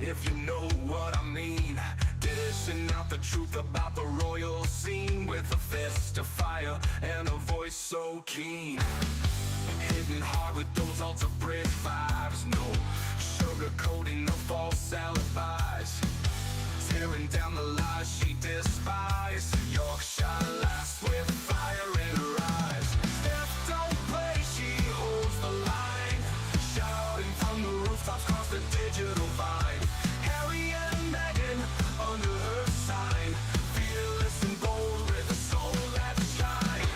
if you know what I mean. Dishing out the truth about the royal scene with a fist of fire and a voice so keen. Hitting hard with those altar bridge vibes, no sugarcoating, no false alibis. Tearing down the lies she despised. Yorkshire lass with fire in her eyes. Stef don't play, she holds the line. Shouting from the rooftops across the digital vine. Harry and Meghan under her sign. Fearless and bold with a soul that shines.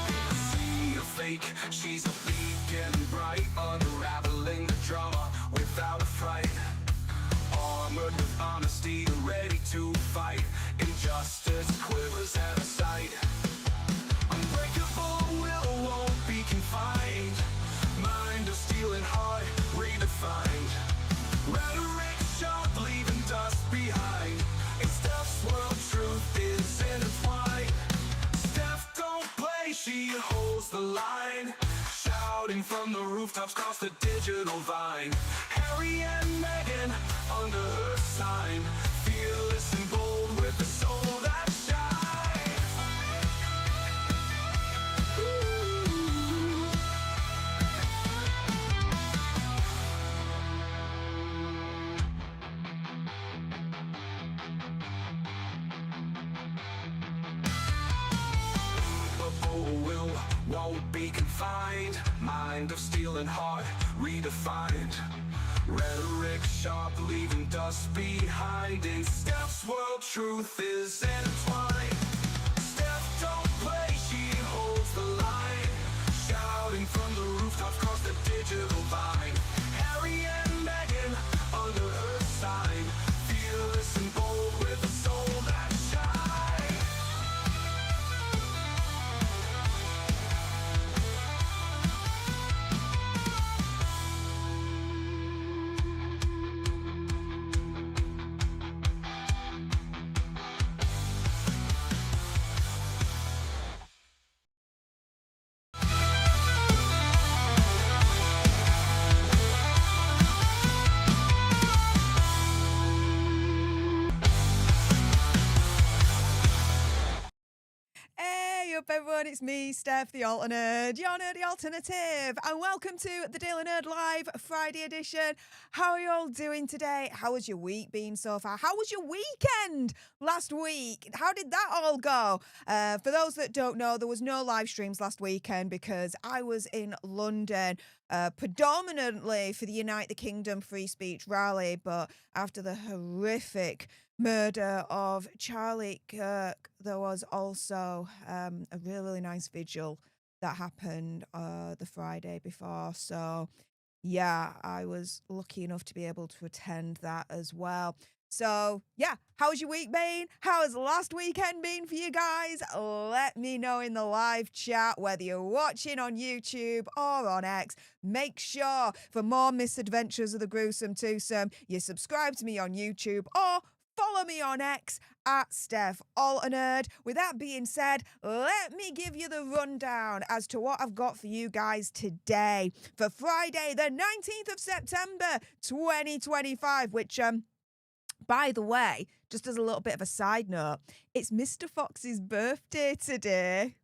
In a sea of fake, she's a beacon bright, unraveling the drama without a fright. Armored with honesty, ready to fight. Injustice quivers at her sight. Unbreakable will won't be confined. Mind of steel and heart redefined. Rhetoric sharp, leaving dust behind. In Stef's world, truth is intertwined. Stef don't play, she holds the line. Shouting from the rooftops across the digital vine. Harry and Meghan under her sign. Fearless and bold with a soul that shines. Will won't be confined. Mind of steel and heart redefined. Rhetoric sharp, leaving dust behind. In Stef's world, truth is intertwined. Stef don't play, she holds the line. Shouting from the rooftops across the digital vine. Harry and Meghan under her sign. Fearless and bold with a soul that shines. Hey up everyone, it's me, Stef, the Alternate, your nerdy alternative, and welcome to the Daily Nerd Live Friday edition. How are you all doing today? How has your week been so far? How was your weekend last week? How did that all go? For those that don't know, there was no live streams last weekend because I was in London predominantly for the Unite the Kingdom free speech rally, but after the horrific murder of Charlie Kirk, there was also a really nice vigil that happened the Friday before. So yeah, I was lucky enough to be able to attend that as well. So yeah, how's your week been? How has last weekend been for you guys? Let me know in the live chat, whether you're watching on YouTube or on X. Make sure for more misadventures of the gruesome twosome, you subscribe to me on YouTube or follow me on X at Stef Alternate. With that being said, let me give you the rundown as to what I've got for you guys today for Friday, the 19th of September, 2025, which, by the way, just as a little bit of a side note, it's Mr. Fox's birthday today.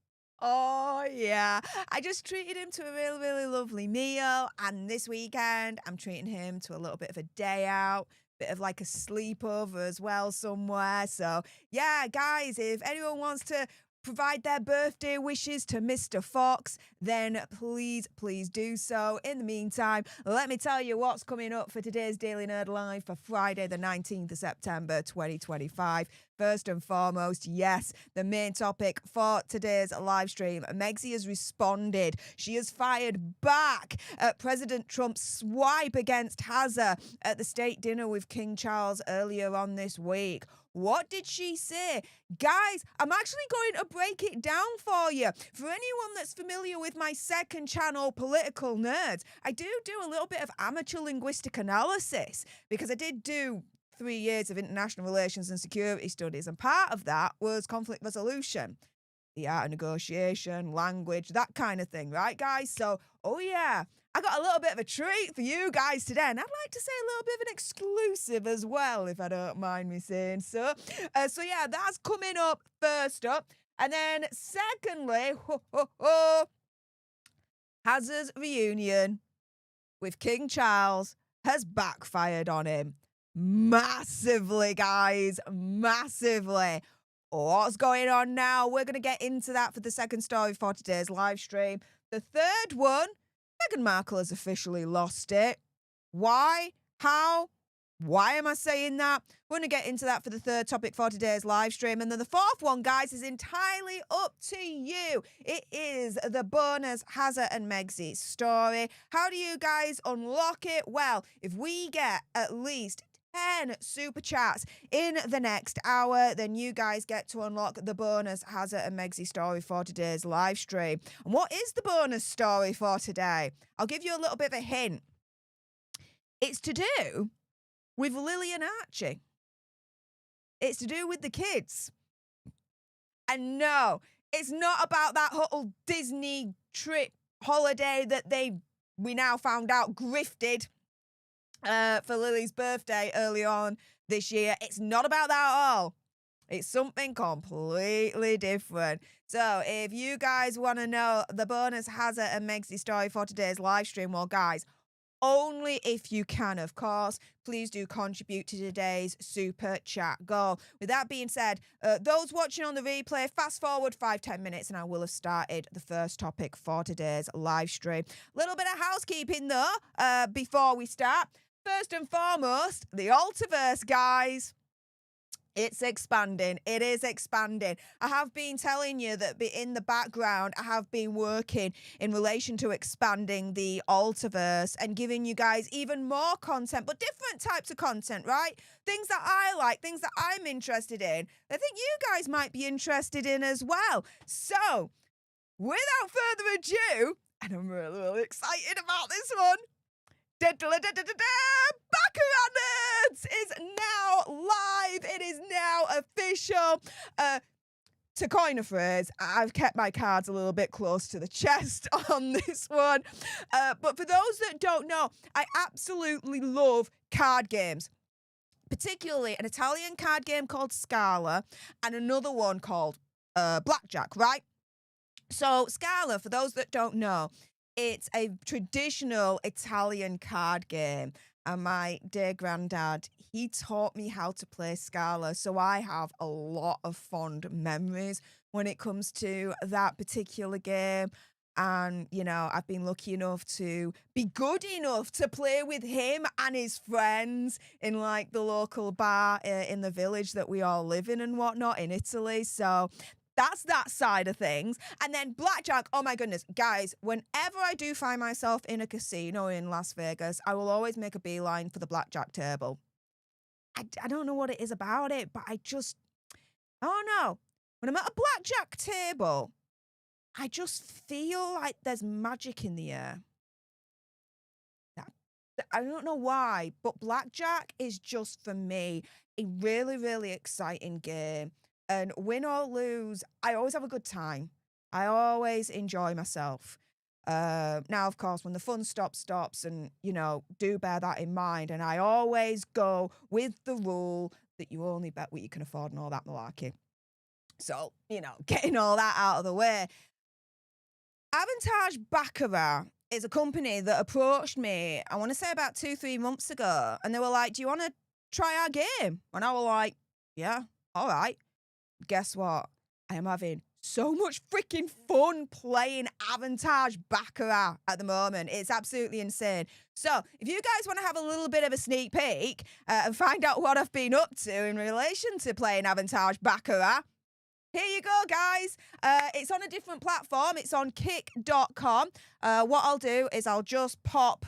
Oh, yeah. I just treated him to a really, really lovely meal. And this weekend, I'm treating him to a little bit of a day out. Bit of like a sleepover as well somewhere. So yeah, guys, if anyone wants to provide their birthday wishes to Mr. Fox, then please do so. In the meantime, let me tell you what's coming up for today's Daily Nerd Live for Friday, the 19th of September, 2025. First and foremost, yes, the main topic for today's live stream. Megxie has responded. She has fired back at President Trump's swipe against Hazza at the state dinner with King Charles earlier on this week. What did she say? Guys, I'm actually going to break it down for you. For anyone that's familiar with my second channel, Political Nerds, I do a little bit of amateur linguistic analysis because I did do 3 years of international relations and security studies, and part of that was conflict resolution. the art of negotiation, language, that kind of thing, right, guys? So, oh yeah, I got a little bit of a treat for you guys today, and I'd like to say a little bit of an exclusive as well, if I don't mind me saying so. So yeah, that's coming up first up. And then secondly, Hazard's reunion with King Charles has backfired on him. Massively, guys. Massively. What's going on now? We're going to get into that for the second story for today's live stream. The third one, Meghan Markle has officially lost it. Why? How? Why am I saying that? We're going to get into that for the third topic for today's live stream. And then the fourth one, guys, is entirely up to you. It is the bonus Hazard and Meghan story. How do you guys unlock it? Well, if we get at least 10 super chats in the next hour, then you guys get to unlock the bonus Hazard and Meghan story for today's live stream. And what is the bonus story for today? I'll give you a little bit of a hint. It's to do with Lily and Archie. It's to do with the kids. And no, it's not about that whole Disney trip holiday that we now found out grifted for Lily's birthday early on this year. It's not about that at all. It's something completely different. So if you guys want to know the bonus Hazard and Meghan story for today's live stream, well, guys, only if you can, of course, please do contribute to today's super chat goal. With that being said, those watching on the replay, fast forward 5-10 minutes and I will have started the first topic for today's live stream. Little bit of housekeeping though, before we start. First and foremost, the Altverse, guys. It's expanding. It is expanding. I have been telling you that in the background, I have been working in relation to expanding the Altverse and giving you guys even more content, but different types of content, right? Things that I like, things that I'm interested in. I think you guys might be interested in as well. So, without further ado, and I'm really, really excited about this one, Baccarat is now live. It is now official. To coin a phrase, I've kept my cards a little bit close to the chest on this one. But for those that don't know, I absolutely love card games, particularly an Italian card game called Scala and another one called Blackjack, right? So Scala, for those that don't know, it's a traditional Italian card game. And my dear granddad, he taught me how to play Scala. So I have a lot of fond memories when it comes to that particular game. And, you know, I've been lucky enough to be good enough to play with him and his friends in like the local bar in the village that we all live in and whatnot in Italy. So that's that side of things. And then blackjack, oh my goodness. Guys, whenever I do find myself in a casino in Las Vegas, I will always make a beeline for the blackjack table. I don't know what it is about it, but I don't know. When I'm at a blackjack table, I just feel like there's magic in the air. I don't know why, but blackjack is just, for me, a really, really exciting game. And win or lose, I always have a good time. I always enjoy myself. Now, of course, when the fun stops, and, you know, do bear that in mind. And I always go with the rule that you only bet what you can afford and all that malarkey. So, you know, getting all that out of the way. Avantage Baccarat is a company that approached me, I want to say about 2-3 months ago. And they were like, do you want to try our game? And I was like, yeah, all right. Guess what? I am having so much freaking fun playing Avantage Baccarat at the moment. It's absolutely insane. So if you guys want to have a little bit of a sneak peek and find out what I've been up to in relation to playing Avantage Baccarat, here you go, guys. It's on a different platform. It's on kick.com. What I'll do is I'll just pop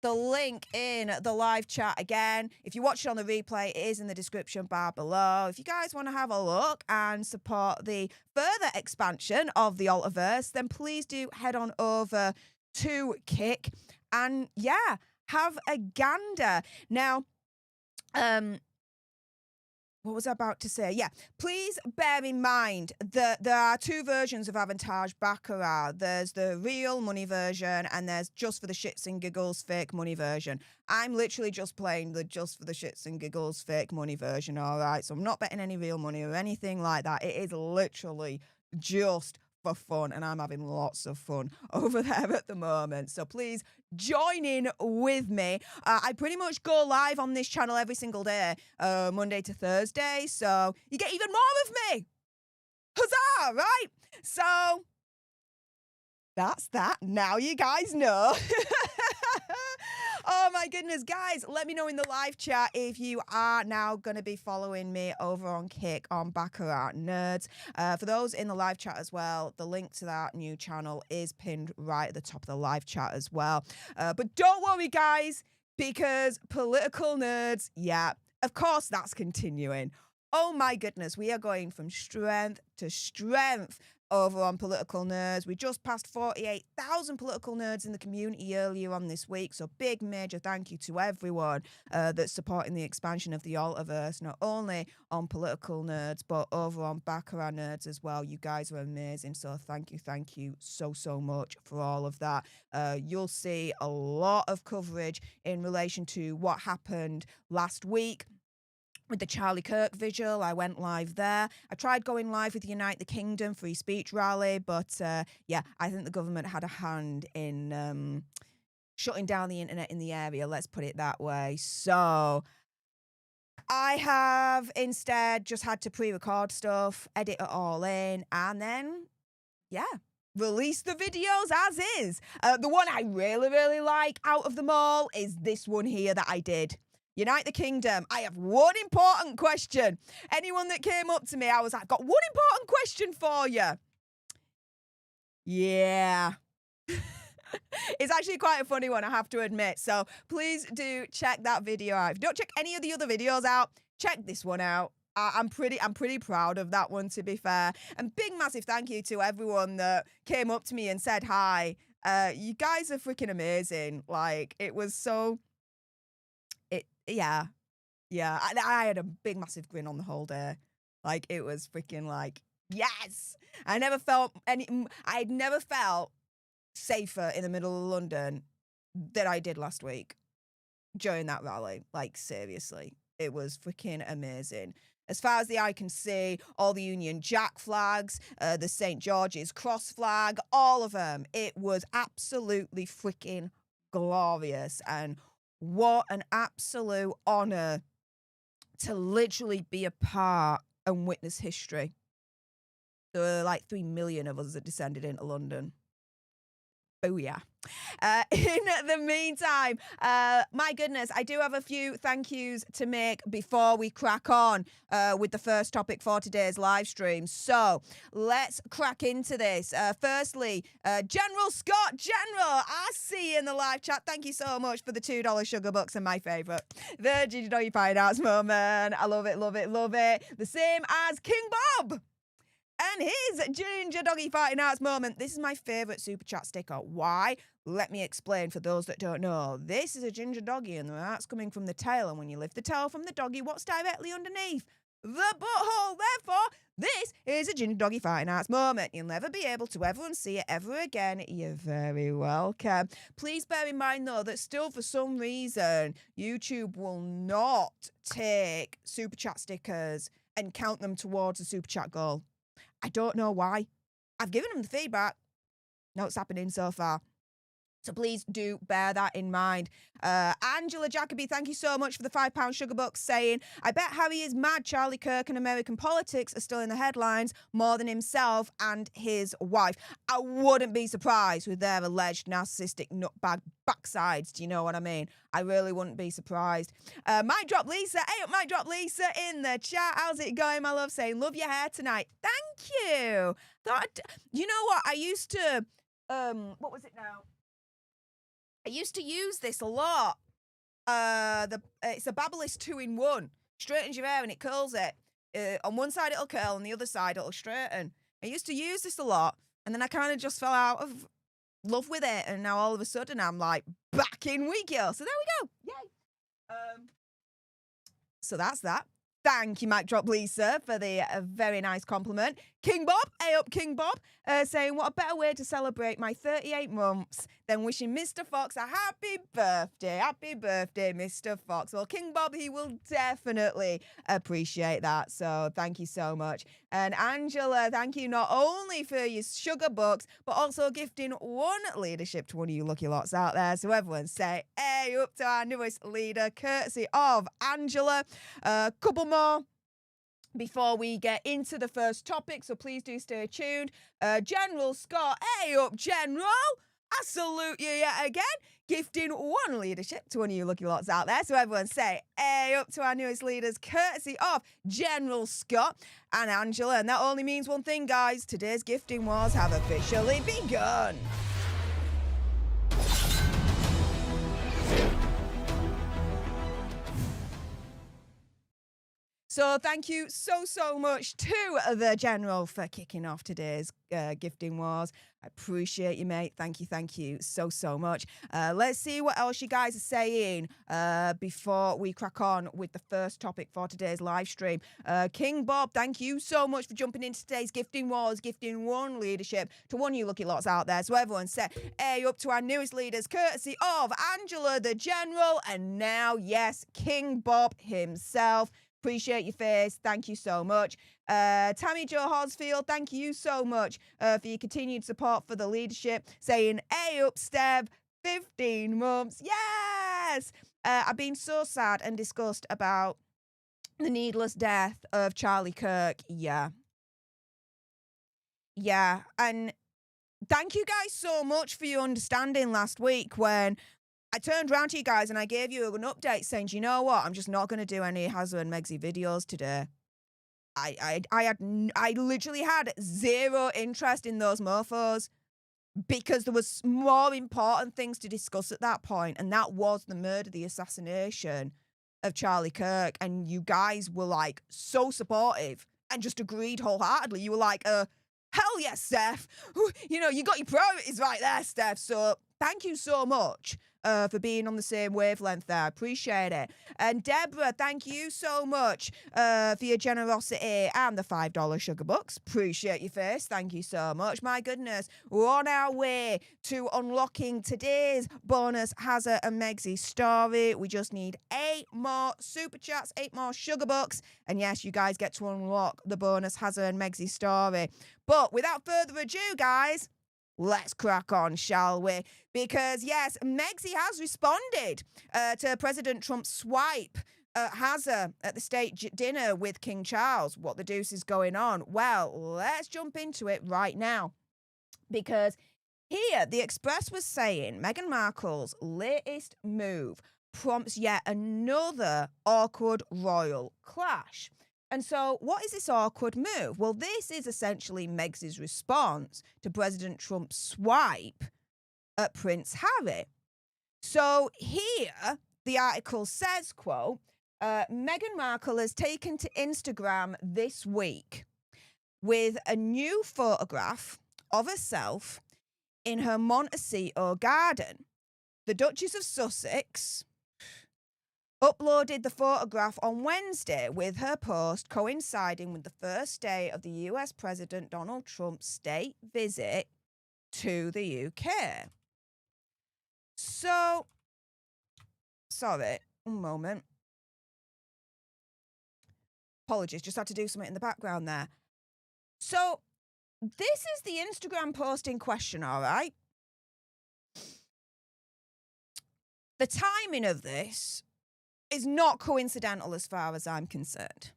the link in the live chat again. If you watch it on the replay, it is in the description bar below. If you guys want to have a look and support the further expansion of the Altverse, then please do head on over to Kick and, yeah, have a gander. Now, what was I about to say? Yeah, please bear in mind that there are two versions of Avantage Baccarat. There's the real money version and there's just for the shits and giggles fake money version. I'm literally just playing the just for the shits and giggles fake money version, all right? So I'm not betting any real money or anything like that. It is literally just for fun, and I'm having lots of fun over there at the moment. So please join in with me. I pretty much go live on this channel every single day, Monday to Thursday. So you get even more of me. Huzzah, right? So that's that. Now you guys know. Oh my goodness, guys, let me know in the live chat if you are now going to be following me over on Kick on Baccarat Nerds. For those in the live chat as well, the link to that new channel is pinned right at the top of the live chat as well. But don't worry, guys, because Political Nerds, yeah, of course that's continuing. Oh my goodness, we are going from strength to strength over on Political Nerds. We just passed 48,000 Political Nerds in the community earlier on this week, so big major thank you to everyone that's supporting the expansion of the Altverse, not only on Political Nerds, but over on Baccarat Nerds as well. You guys are amazing, so thank you so much for all of that. You'll see a lot of coverage in relation to what happened last week with the Charlie Kirk vigil. I went live there. I tried going live with Unite the Kingdom free speech rally, but yeah, I think the government had a hand in shutting down the internet in the area, let's put it that way. So I have instead just had to pre-record stuff, edit it all in, and then, yeah, release the videos as is. The one I really like out of them all is this one here that I did. Unite the Kingdom. I have one important question. Anyone that came up to me, I was like, got one important question for you. Yeah. It's actually quite a funny one, I have to admit. So please do check that video out. If you don't check any of the other videos out, check this one out. I'm pretty proud of that one, to be fair. And big massive thank you to everyone that came up to me and said hi. You guys are freaking amazing. Like, it was so... Yeah. I had a big, massive grin on the whole day. Like, it was freaking like, yes! I'd never felt safer in the middle of London than I did last week during that rally. Like, seriously. It was freaking amazing. As far as the eye can see, all the Union Jack flags, the St. George's Cross flag, all of them. It was absolutely freaking glorious. And what an absolute honour to literally be a part and witness history. There were like 3 million of us that descended into London. Booyah. In the meantime, my goodness, I do have a few thank yous to make before we crack on with the first topic for today's live stream. So let's crack into this. Firstly, General Scott General, I see you in the live chat. Thank you so much for the $2 sugar bucks and my favourite, the Ginger Doggy Fine Arts moment. I love it. The same as King Bob. And his Ginger Doggy Fighting Arts moment. This is my favourite super chat sticker. Why? Let me explain for those that don't know. This is a ginger doggy and the art's coming from the tail. And when you lift the tail from the doggy, what's directly underneath? The butthole. Therefore, this is a Ginger Doggy Fighting Arts moment. You'll never be able to ever unsee it ever again. You're very welcome. Please bear in mind, though, that still for some reason, YouTube will not take super chat stickers and count them towards a super chat goal. I don't know why. I've given them the feedback. No, it's happening so far. So please do bear that in mind. Angela Jacoby, thank you so much for the £5 sugar bucks, saying, I bet Harry is mad Charlie Kirk and American politics are still in the headlines more than himself and his wife. I wouldn't be surprised with their alleged narcissistic nutbag backsides. Do you know what I mean? I really wouldn't be surprised. Mic Drop Lisa, hey up Mic Drop Lisa in the chat. How's it going, my love? Saying, love your hair tonight. Thank you. You know what? I used to, what was it now? I used to use this a lot. It's a Babyliss 2-in-1. Straightens your hair and it curls it. On one side it'll curl, on the other side it'll straighten. I used to use this a lot, and then I kind of just fell out of love with it, and now all of a sudden I'm like back in with you. So there we go. Yay. So that's that. Thank you, Mic Drop Lisa, for the very nice compliment. King Bob, up King Bob, saying, what a better way to celebrate my 38 months than wishing Mr. Fox a happy birthday. Happy birthday, Mr. Fox. Well, King Bob, he will definitely appreciate that. So thank you so much. And Angela, thank you not only for your sugar bucks, but also gifting one leadership to one of you lucky lots out there. So everyone say, hey, up to our newest leader, courtesy of Angela. A couple more before we get into the first topic, so please do stay tuned. General Scott, hey up, General! I salute you yet again, gifting one leadership to one of you lucky lots out there. So everyone say, hey up to our newest leaders, courtesy of General Scott and Angela. And that only means one thing, guys. Today's gifting wars have officially begun. So thank you so much to the General for kicking off today's gifting wars. I appreciate you, mate. Thank you so much. Let's see what else you guys are saying before we crack on with the first topic for today's live stream. King Bob, thank you so much for jumping into today's gifting wars, gifting one leadership to one of you lucky lots out there. So everyone say, hey, up to our newest leaders, courtesy of Angela the General, and now, yes, King Bob himself. Appreciate your face. Thank you so much. Tammy Jo Horsfield, thank you so much for your continued support for the leadership. Saying, hey up, Stef, 15 months. Yes! I've been so sad and disgusted about the needless death of Charlie Kirk. Yeah. And thank you guys so much for your understanding last week when I turned around to you guys and I gave you an update saying, do you know what? I'm just not going to do any Hazza and Megzy videos today. I literally had zero interest in those mofos because there was more important things to discuss at that point, and that was the murder, the assassination of Charlie Kirk. And you guys were like so supportive and just agreed wholeheartedly. You were like, hell yes, Stef. You know, you got your priorities right there, Stef. So thank you so much for being on the same wavelength there. Appreciate it. And Deborah, thank you so much for your generosity and the $5 sugar bucks. Appreciate your face. Thank you so much. My goodness, we're on our way to unlocking today's bonus Hazza and Megzy story. We just need 8 more super chats, 8 more sugar bucks. And yes, you guys get to unlock the bonus Hazza and Megzy story. But without further ado, guys, let's crack on, shall we? Because, yes, Megzy has responded to President Trump's swipe at Hazza at the state dinner with King Charles. What the deuce is going on? Well, let's jump into it right now. Because here, the Express was saying Meghan Markle's latest move prompts yet another awkward royal clash. And so what is this awkward move? Well, this is essentially Megzy's response to President Trump's swipe at Prince Harry. So here, the article says, quote, Meghan Markle has taken to Instagram this week with a new photograph of herself in her Montecito garden. The Duchess of Sussex uploaded the photograph on Wednesday with her post coinciding with the first day of the US President Donald Trump's state visit to the UK. So, sorry, one moment. Apologies, just had to do something in the background there. So, this is the Instagram post in question, all right? The timing of this is not coincidental as far as I'm concerned.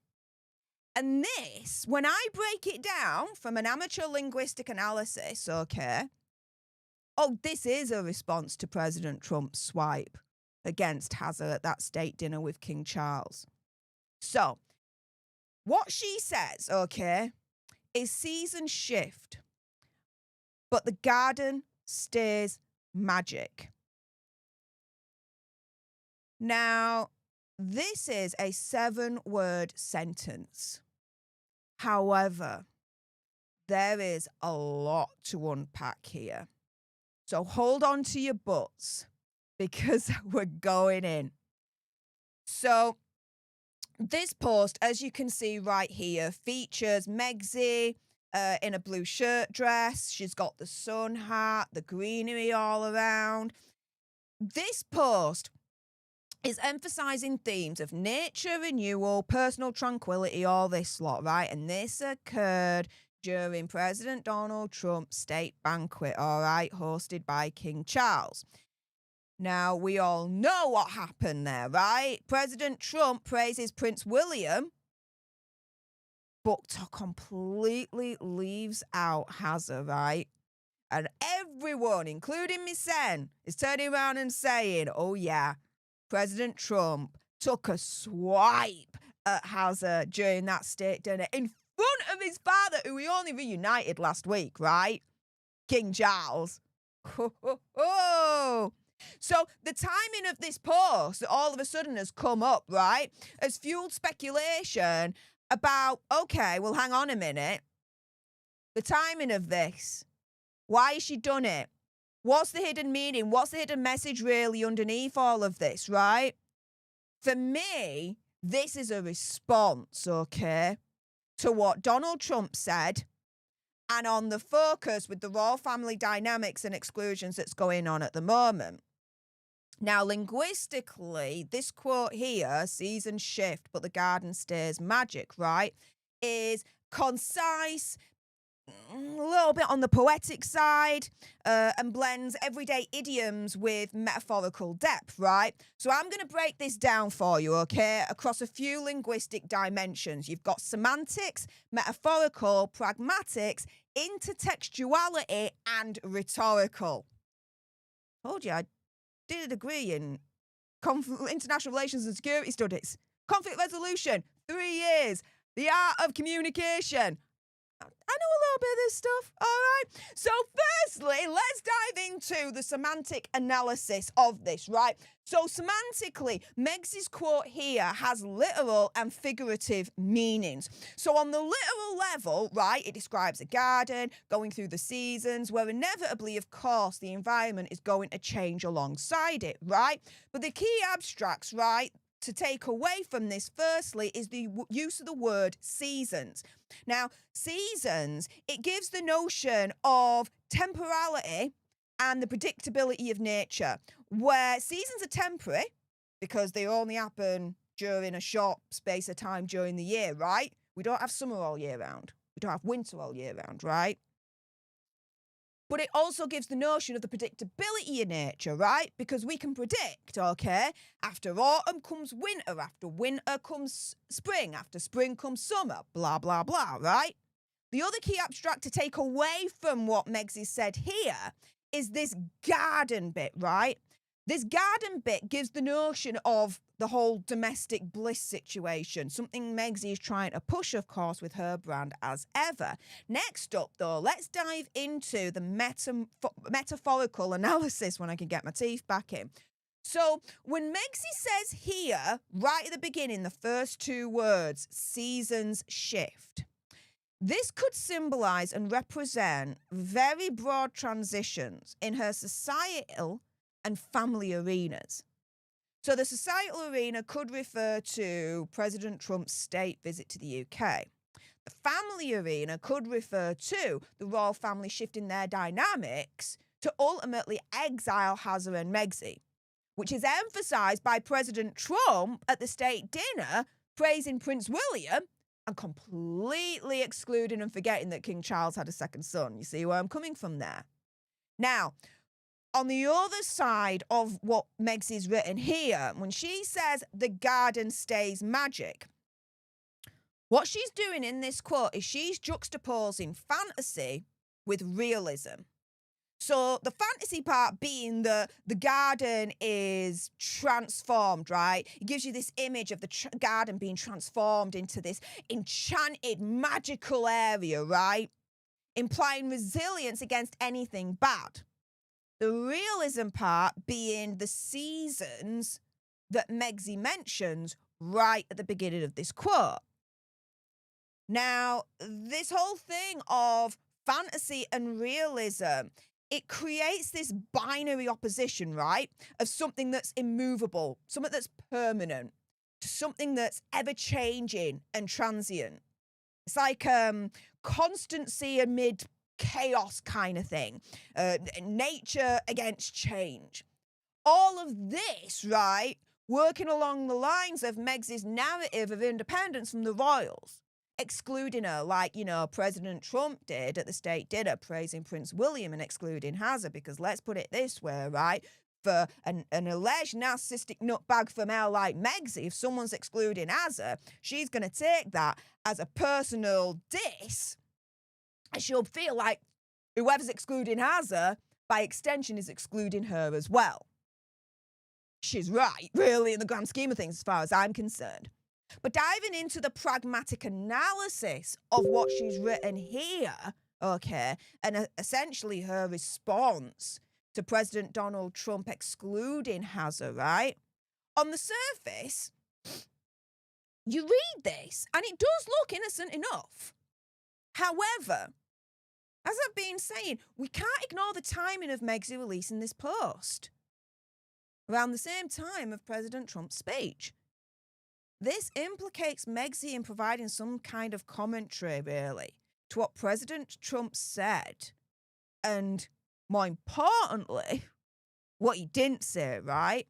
And this, when I break it down from an amateur linguistic analysis, okay, this is a response to President Trump's swipe against Hazza at that state dinner with King Charles. So, what she says, okay, is seasons shift, but the garden stays magic. Now, this is a 7-word sentence. However, there is a lot to unpack here. So hold on to your butts because we're going in. So This post, as you can see right here, features Megxie in a blue shirt dress. She's got the sun hat, the greenery all around. This post is emphasizing themes of nature, renewal, personal tranquility, all this lot, right? And this occurred during President Donald Trump's state banquet, all right, hosted by King Charles. Now, we all know what happened there, right? President Trump praises Prince William, but completely leaves out Hazard, right? And everyone, including me sen, is turning around and saying, oh yeah, President Trump took a swipe at Hazard during that state dinner in front of his father, who he only reunited last week, right? King Charles. So the timing of this post that all of a sudden has come up, right, has fueled speculation about, okay, well, hang on a minute. The timing of this. Why has she done it? What's the hidden meaning? What's the hidden message really underneath all of this, right? For me, this is a response, okay, to what Donald Trump said and on the focus with the royal family dynamics and exclusions that's going on at the moment. Now, linguistically, this quote here, seasons shift, but the garden stays magic, right, is concise, a little bit on the poetic side, and blends everyday idioms with metaphorical depth, right? So I'm going to break this down for you, okay, across a few linguistic dimensions. You've got semantics, metaphorical, pragmatics, intertextuality, and rhetorical. Told you, I did a degree in international relations and security studies. Conflict resolution, 3 years. The art of communication. I know a little bit of this stuff, all right? So firstly, let's dive into the semantic analysis of this, right? So semantically, Megxie's quote here has literal and figurative meanings. So on the literal level, right, it describes a garden going through the seasons where inevitably, of course, the environment is going to change alongside it, right? But the key abstracts, right, to take away from this, firstly, is the use of the word seasons. Now, seasons, it gives the notion of temporality and the predictability of nature, where seasons are temporary because they only happen during a short space of time during the year, right? We don't have summer all year round. We don't have winter all year round, right? But it also gives the notion of the predictability of nature, right? Because we can predict, okay, after autumn comes winter, after winter comes spring, after spring comes summer, blah, blah, blah, right? The other key abstract to take away from what Megxie said here is this garden bit, right? This garden bit gives the notion of the whole domestic bliss situation, something Megxie is trying to push, of course, with her brand as ever. Next up, though, let's dive into the metaphorical analysis when I can get my teeth back in. So when Megxie says here, right at the beginning, the first 2 words, seasons shift, this could symbolize and represent very broad transitions in her societal and family arenas. So the societal arena could refer to President Trump's state visit to the UK. The family arena could refer to the royal family shifting their dynamics to ultimately exile Hazard and Megxie, which is emphasized by President Trump at the state dinner praising Prince William and completely excluding and forgetting that King Charles had a second son. You see where I'm coming from there? Now, on the other side of what Megxie's written here, when she says the garden stays magic, what she's doing in this quote is she's juxtaposing fantasy with realism. So the fantasy part being the garden is transformed, right? It gives you this image of the garden being transformed into this enchanted, magical area, right? Implying resilience against anything bad. The realism part being the seasons that Megxie mentions right at the beginning of this quote. Now, this whole thing of fantasy and realism, it creates this binary opposition, right, of something that's immovable, something that's permanent, to something that's ever changing and transient. It's like constancy amid chaos kind of thing. Nature against change. All of this, right, working along the lines of Meg's narrative of independence from the royals, excluding her like, you know, President Trump did at the state dinner, praising Prince William and excluding Hazard, because let's put it this way, right, for an alleged narcissistic nutbag from hell like Megxie, if someone's excluding Hazard, she's going to take that as a personal diss, and she'll feel like whoever's excluding Hazard, by extension, is excluding her as well. She's right, really, in the grand scheme of things, as far as I'm concerned. But diving into the pragmatic analysis of what she's written here, okay, and essentially her response to President Donald Trump excluding Hazard, right? On the surface, you read this, and it does look innocent enough. However, as I've been saying, we can't ignore the timing of Megxie releasing this post around the same time of President Trump's speech. This implicates Megxie in providing some kind of commentary, really, to what President Trump said, and more importantly, what he didn't say, right?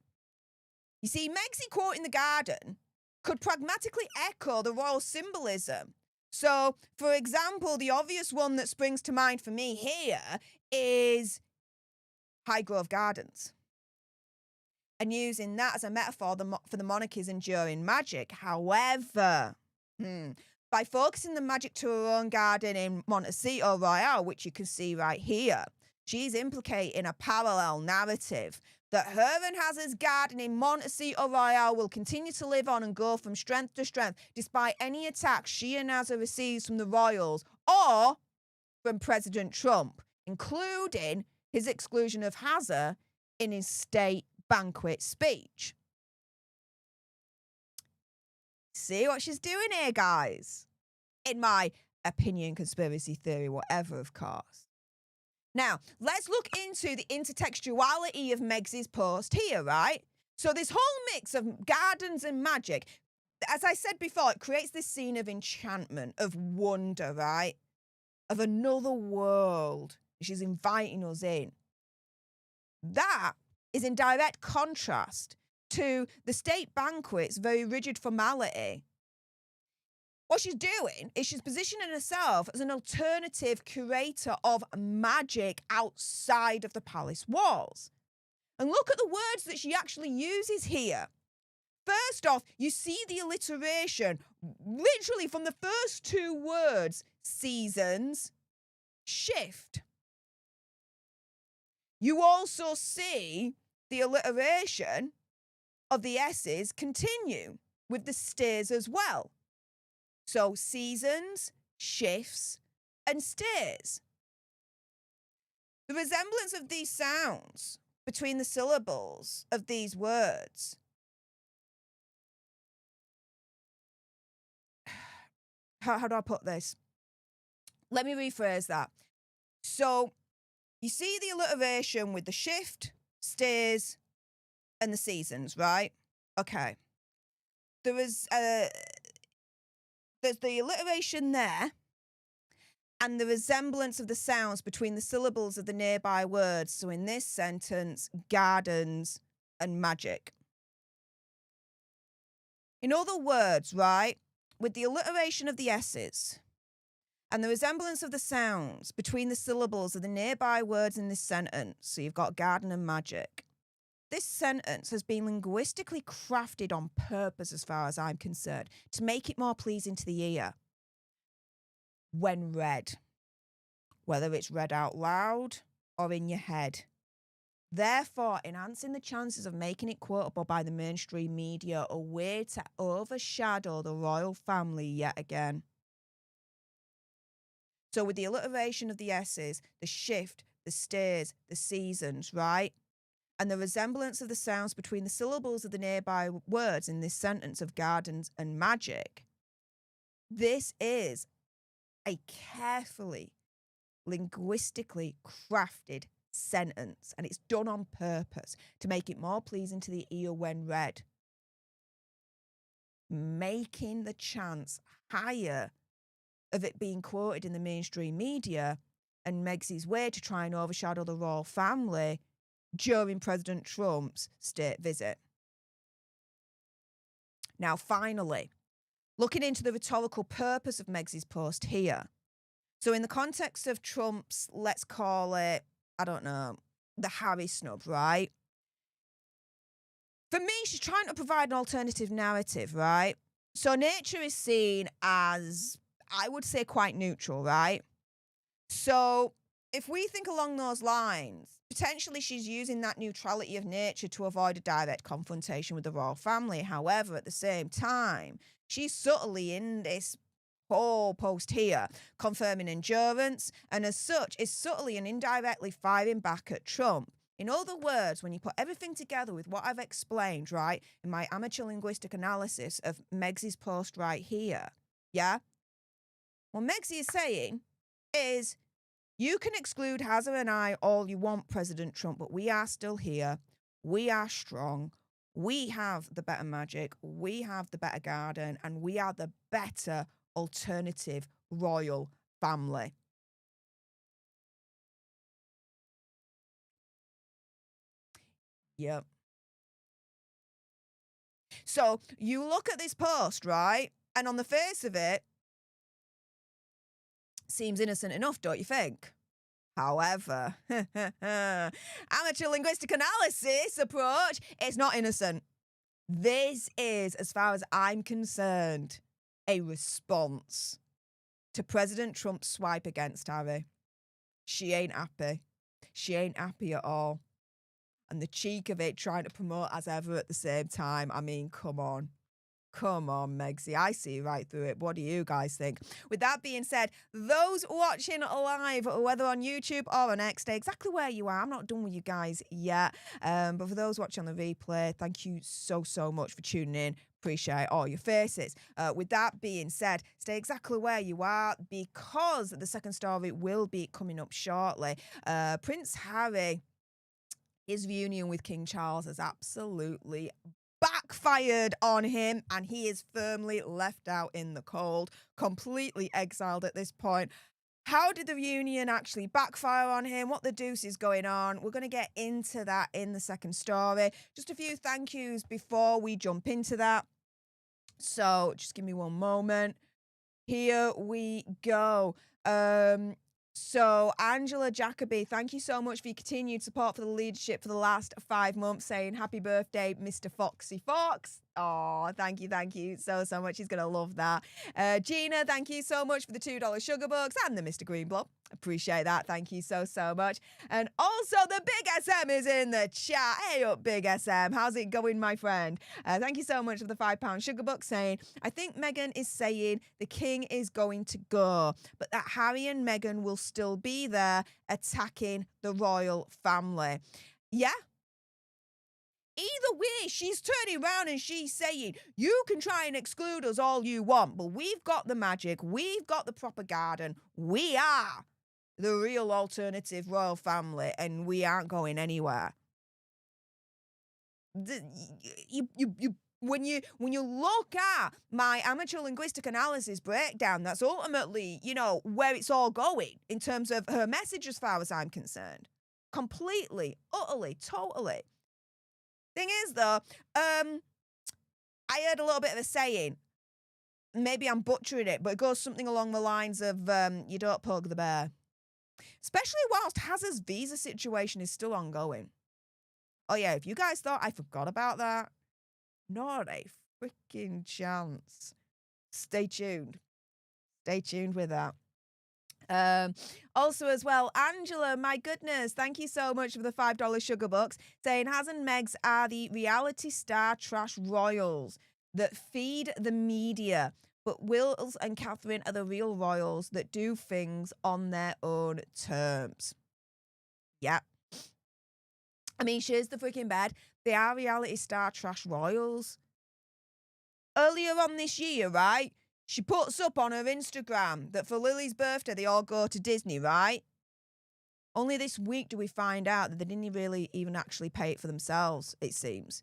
You see, Megxie quoting the garden could pragmatically echo the royal symbolism. So, for example, the obvious one that springs to mind for me here is Highgrove Gardens, and using that as a metaphor for the monarchy's enduring magic. However, by focusing the magic to her own garden in Montecito Royale, which you can see right here, she's implicating a parallel narrative that her and Hazard's garden in Montecito Royale will continue to live on and go from strength to strength, despite any attacks she and Hazard receives from the royals or from President Trump, including his exclusion of Hazard in his state banquet speech. See what she's doing here, guys? In my opinion, conspiracy theory, whatever, of course. Now, let's look into the intertextuality of Megxie's post here, right? So this whole mix of gardens and magic, as I said before, it creates this scene of enchantment, of wonder, right? Of another world. She's inviting us in. That is in direct contrast to the state banquet's very rigid formality. What she's doing is she's positioning herself as an alternative curator of magic outside of the palace walls. And look at the words that she actually uses here. First off, you see the alliteration, literally from the first two words, seasons, shift. You also see the alliteration of the S's continue with the stays as well. So seasons, shifts, and stays. The resemblance of these sounds between the syllables of these words. How do I put this? Let me rephrase that. So you see the alliteration with the shift, stays, and the seasons, right? Okay. There's the alliteration there, and the resemblance of the sounds between the syllables of the nearby words. So in this sentence, gardens and magic. In other words, right, with the alliteration of the S's and the resemblance of the sounds between the syllables of the nearby words in this sentence, so you've got garden and magic, this sentence has been linguistically crafted on purpose, as far as I'm concerned, to make it more pleasing to the ear when read, whether it's read out loud or in your head, therefore enhancing the chances of making it quotable by the mainstream media, a way to overshadow the royal family yet again. So with the alliteration of the S's, the shift, the stays, the seasons, right? And the resemblance of the sounds between the syllables of the nearby words in this sentence of gardens and magic, this is a carefully, linguistically crafted sentence, and it's done on purpose to make it more pleasing to the ear when read. making the chance higher of it being quoted in the mainstream media and Meg's way to try and overshadow the royal family during President Trump's state visit. Now, finally, looking into the rhetorical purpose of Meg's post here. So in the context of Trump's, let's call it, I don't know, the Harry snub, right? For me, she's trying to provide an alternative narrative, right? So nature is seen as, I would say, quite neutral, right? So if we think along those lines, potentially she's using that neutrality of nature to avoid a direct confrontation with the royal family. However, at the same time, she's subtly in this whole post here, confirming endurance, and as such is subtly and indirectly firing back at Trump. In other words, when you put everything together with what I've explained, right, in my amateur linguistic analysis of Meg's post right here, yeah? What Meg's is saying is, you can exclude Hazza and I all you want, President Trump, but we are still here. We are strong. We have the better magic. We have the better garden, and we are the better alternative royal family. Yep. So you look at this post, right? And on the face of it, seems innocent enough, don't you think? However, amateur linguistic analysis approach is not innocent. This is, as far as I'm concerned, a response to President Trump's swipe against Harry. She ain't happy. She ain't happy at all. And the cheek of it trying to promote as ever at the same time. I mean, come on. Come on, Megsy. I see right through it. What do you guys think? With that being said, those watching live, whether on YouTube or on X, stay exactly where you are. I'm not done with you guys yet. But for those watching on the replay, thank you so, so much for tuning in. Appreciate all your faces. With that being said, stay exactly where you are because the second story will be coming up shortly. Prince Harry, his reunion with King Charles has absolutely backfired on him, and he is firmly left out in the cold, completely exiled at this point. How did the reunion actually backfire on him? What the deuce is going on? We're going to get into that in the second story. Just a few thank yous before we jump into that. So just give me one moment. Here we go. So Angela Jacoby, thank you so much for your continued support for the leadership for the last 5 months, saying happy birthday, Mr. Foxy Fox. Oh, thank you so much. He's going to love that. Gina, thank you so much for the $2 sugar bucks and the Mr. Greenblob. Appreciate that. Thank you so much. And also the Big SM is in the chat. Hey up, Big SM. How's it going, my friend? Thank you so much for the £5 sugar buck, saying, I think Meghan is saying the king is going to go, but that Harry and Meghan will still be there attacking the royal family. Yeah. Either way, she's turning around and she's saying, you can try and exclude us all you want, but we've got the magic, we've got the proper garden, we are the real alternative royal family, and we aren't going anywhere. When you look at my amateur linguistic analysis breakdown, that's ultimately, where it's all going in terms of her message as far as I'm concerned. Completely, utterly, totally. Thing is, though, I heard a little bit of a saying. Maybe I'm butchering it, but it goes something along the lines of, you don't poke the bear. Especially whilst Hazza's visa situation is still ongoing. Oh, yeah, if you guys thought I forgot about that, not a freaking chance. Stay tuned. Stay tuned with that. Also as well, Angela, my goodness, thank you so much for the $5 sugar bucks, saying Haz and Megs are the reality star trash royals that feed the media, but Wills and Catherine are the real royals that do things on their own terms. Yeah. I mean, she's the freaking bed. They are reality star trash royals. Earlier on this year, right? She puts up on her Instagram that for Lily's birthday, they all go to Disney, right? Only this week do we find out that they didn't really even actually pay it for themselves, it seems.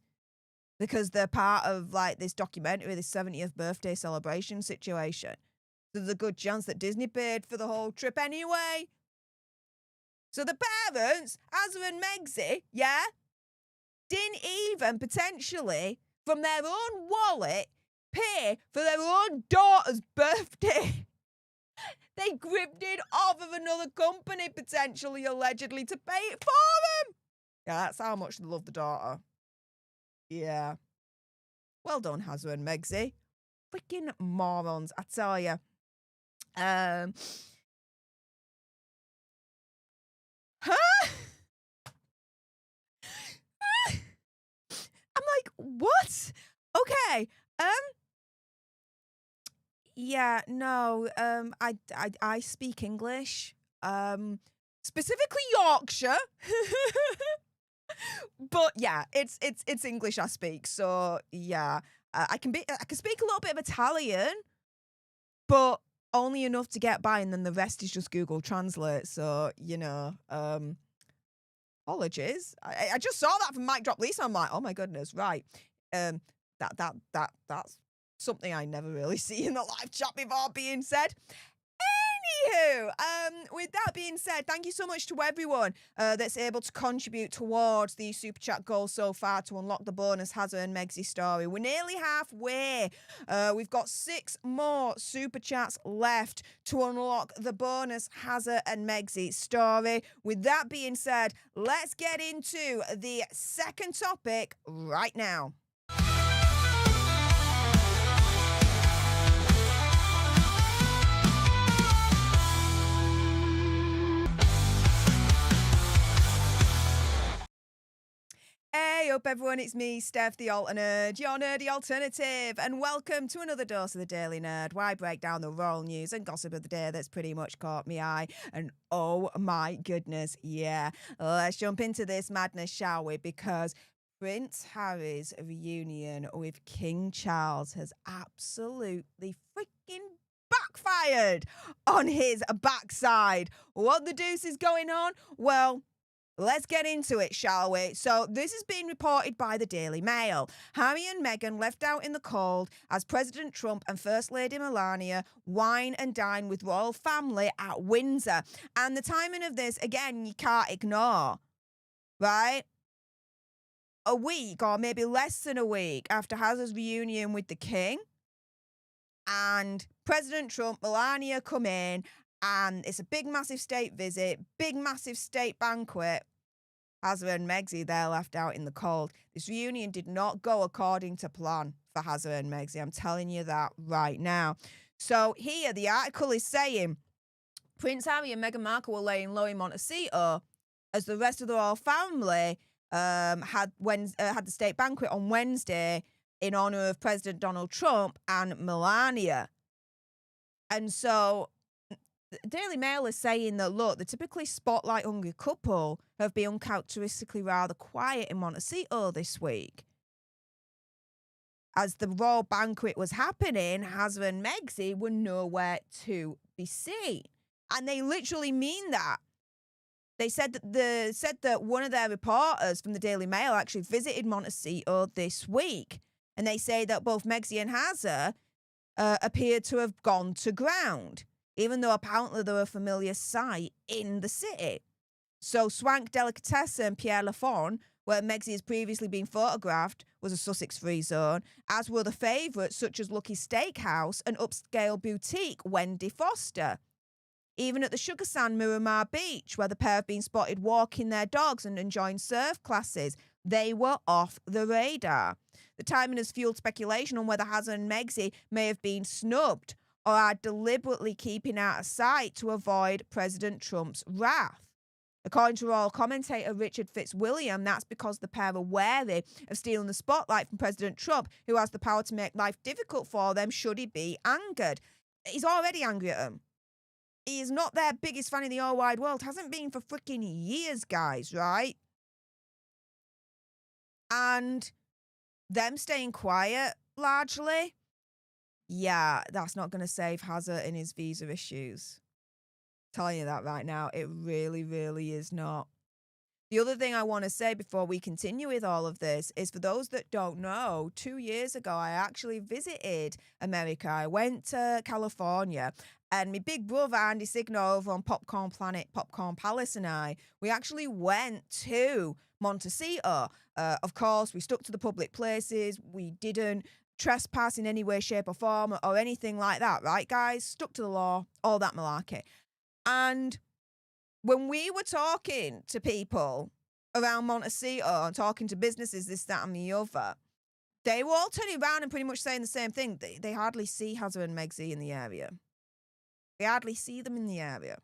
because they're part of like this documentary, this 70th birthday celebration situation. So there's a good chance that Disney paid for the whole trip anyway. So the parents, Harry and Meghan, yeah, didn't even potentially, from their own wallet, pay for their own daughter's birthday. They gribbed it off of another company, potentially, allegedly, to pay it for them. Yeah, that's how much they love the daughter. Yeah. Well done, Harry and Meghan. Freaking morons, I tell you. Huh? I'm like, what? Okay. Yeah, no. I speak English. Specifically Yorkshire. But yeah, it's English I speak. So yeah, I can speak a little bit of Italian, but only enough to get by, and then the rest is just Google Translate. So apologies. I just saw that from Mic Drop Lisa. I'm like, oh my goodness, right. That's something I never really see in the live chat before being said. Anywho, with that being said, thank you so much to everyone that's able to contribute towards the Super Chat goal so far to unlock the bonus Harry and Meghan story. We're nearly halfway. We've got 6 more Super Chats left to unlock the bonus Harry and Meghan story. With that being said, let's get into the second topic right now. Hey up everyone, it's me, Stef the Alternate, your nerdy alternative, and welcome to another dose of the Daily Nerd, where I break down the royal news and gossip of the day that's pretty much caught me eye. And oh my goodness, yeah, let's jump into this madness, shall we? Because Prince Harry's reunion with King Charles has absolutely freaking backfired on his backside. What the deuce is going on? Well, let's get into it, shall we? So this has been reported by the Daily Mail. Harry and Meghan left out in the cold as President Trump and First Lady Melania wine and dine with royal family at Windsor. And the timing of this, again, you can't ignore, right? A week or maybe less than a week after Harry's reunion with the King, and President Trump, Melania come in, and it's a big, massive state visit, big, massive state banquet. Harry and Meghan, they're left out in the cold. This reunion did not go according to plan for Harry and Meghan. I'm telling you that right now. So here, the article is saying, Prince Harry and Meghan Markle were laying low in Montecito as the rest of the royal family had the state banquet on Wednesday in honor of President Donald Trump and Melania. And so the Daily Mail is saying that, look, the typically spotlight-hungry couple have been uncharacteristically rather quiet in Montecito this week. As the royal banquet was happening, Harry and Meghan were nowhere to be seen. And they literally mean that. They said that one of their reporters from the Daily Mail actually visited Montecito this week. And they say that both Meghan and Harry appeared to have gone to ground, even though apparently they're a familiar sight in the city. So Swank Delicatessen Pierre Lafon, where Meghan has previously been photographed, was a Sussex free zone, as were the favourites such as Lucky's Steakhouse and upscale boutique Wendy Foster. Even at the Sugar Sand Miramar Beach, where the pair have been spotted walking their dogs and enjoying surf classes, they were off the radar. The timing has fueled speculation on whether Harry and Meghan may have been snubbed or are deliberately keeping out of sight to avoid President Trump's wrath. According to royal commentator Richard Fitzwilliam, that's because the pair are wary of stealing the spotlight from President Trump, who has the power to make life difficult for them should he be angered. He's already angry at them. He is not their biggest fan in the whole wide world. Hasn't been for freaking years, guys, right? And them staying quiet, largely, yeah, that's not going to save Harry in his visa issues. Telling you that right now, it really, really is not. The other thing I want to say before we continue with all of this is, for those that don't know, 2 years ago, I actually visited America. I went to California, and my big brother, Andy Signo, over on Popcorn Planet, Popcorn Palace, and we actually went to Montecito. Of course, we stuck to the public places. We didn't trespass in any way, shape, or form, or anything like that, right, guys? Stuck to the law, all that malarkey. And when we were talking to people around Montecito and talking to businesses, this, that, and the other, they were all turning around and pretty much saying the same thing. They hardly see Harry and Meghan in the area. They hardly see them in the area.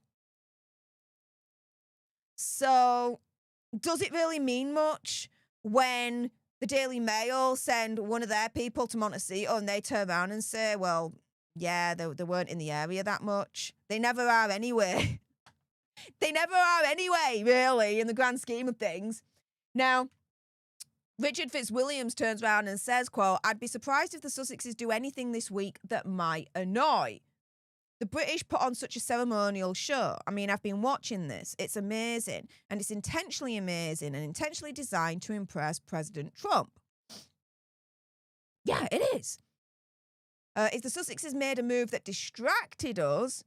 So, does it really mean much when the Daily Mail send one of their people to Montecito and they turn around and say, well, yeah, they weren't in the area that much? They never are anyway. They never are anyway, really, in the grand scheme of things. Now, Richard Fitzwilliams turns around and says, quote, "I'd be surprised if the Sussexes do anything this week that might annoy. The British put on such a ceremonial show. I mean, I've been watching this. It's amazing. And it's intentionally amazing and intentionally designed to impress President Trump." Yeah, it is. If the Sussexes made a move that distracted us,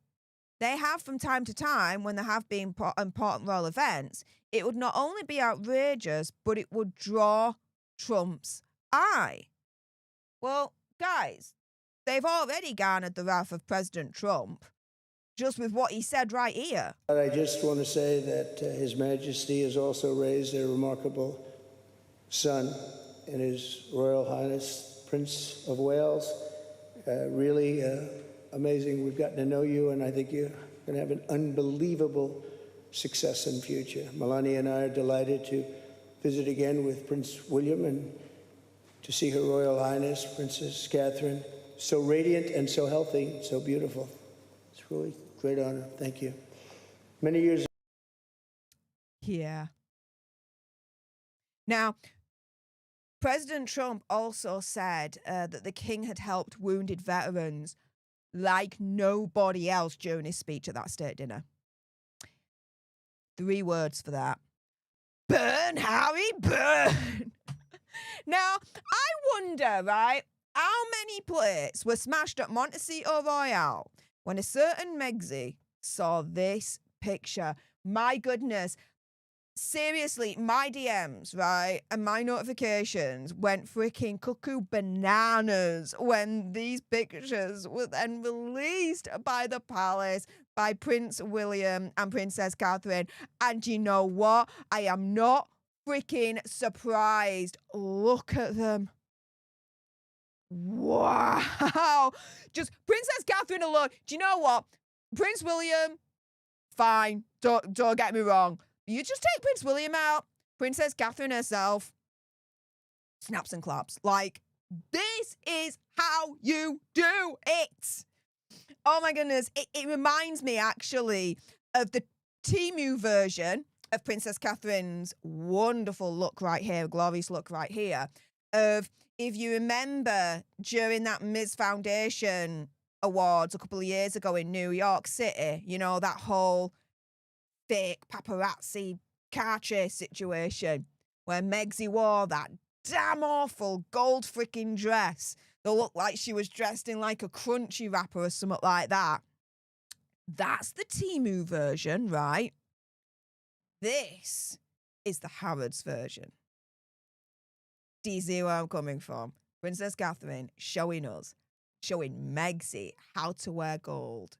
they have from time to time, when there have been important royal events, it would not only be outrageous, but it would draw Trump's eye. Well, guys, they've already garnered the wrath of President Trump just with what he said right here. I just want to say that His Majesty has also raised a remarkable son in His Royal Highness Prince of Wales. Really amazing. We've gotten to know you, and I think you're going to have an unbelievable success in the future. Melania and I are delighted to visit again with Prince William and to see Her Royal Highness, Princess Catherine, so radiant and so healthy, so beautiful. It's really a great honor. Thank you. Many years. Yeah. Now, President Trump also said that the king had helped wounded veterans like nobody else during his speech at that state dinner. 3 words for that. Burn, Harry, burn! Now, I wonder, right, how many plates were smashed at Montecito Royale when a certain Megxie saw this picture? My goodness. Seriously, my DMs, right, and my notifications went freaking cuckoo bananas when these pictures were then released by the palace, by Prince William and Princess Catherine. And you know what? I am not freaking surprised. Look at them. Wow. Just Princess Catherine alone. Do you know what? Prince William, fine. Don't get me wrong. You just take Prince William out, Princess Catherine herself, snaps and claps. Like, this is how you do it. Oh my goodness. It reminds me actually of the Temu version of Princess Catherine's wonderful look right here, glorious look right here, of, if you remember, during that Ms. Foundation Awards a couple of years ago in New York City, you know, that whole fake paparazzi car chase situation where Megxie wore that damn awful gold freaking dress that looked like she was dressed in like a crunchy wrapper or something like that. That's the Temu version, right? This is the Harrods version. Do you see where I'm coming from? Princess Catherine showing Megxie how to wear gold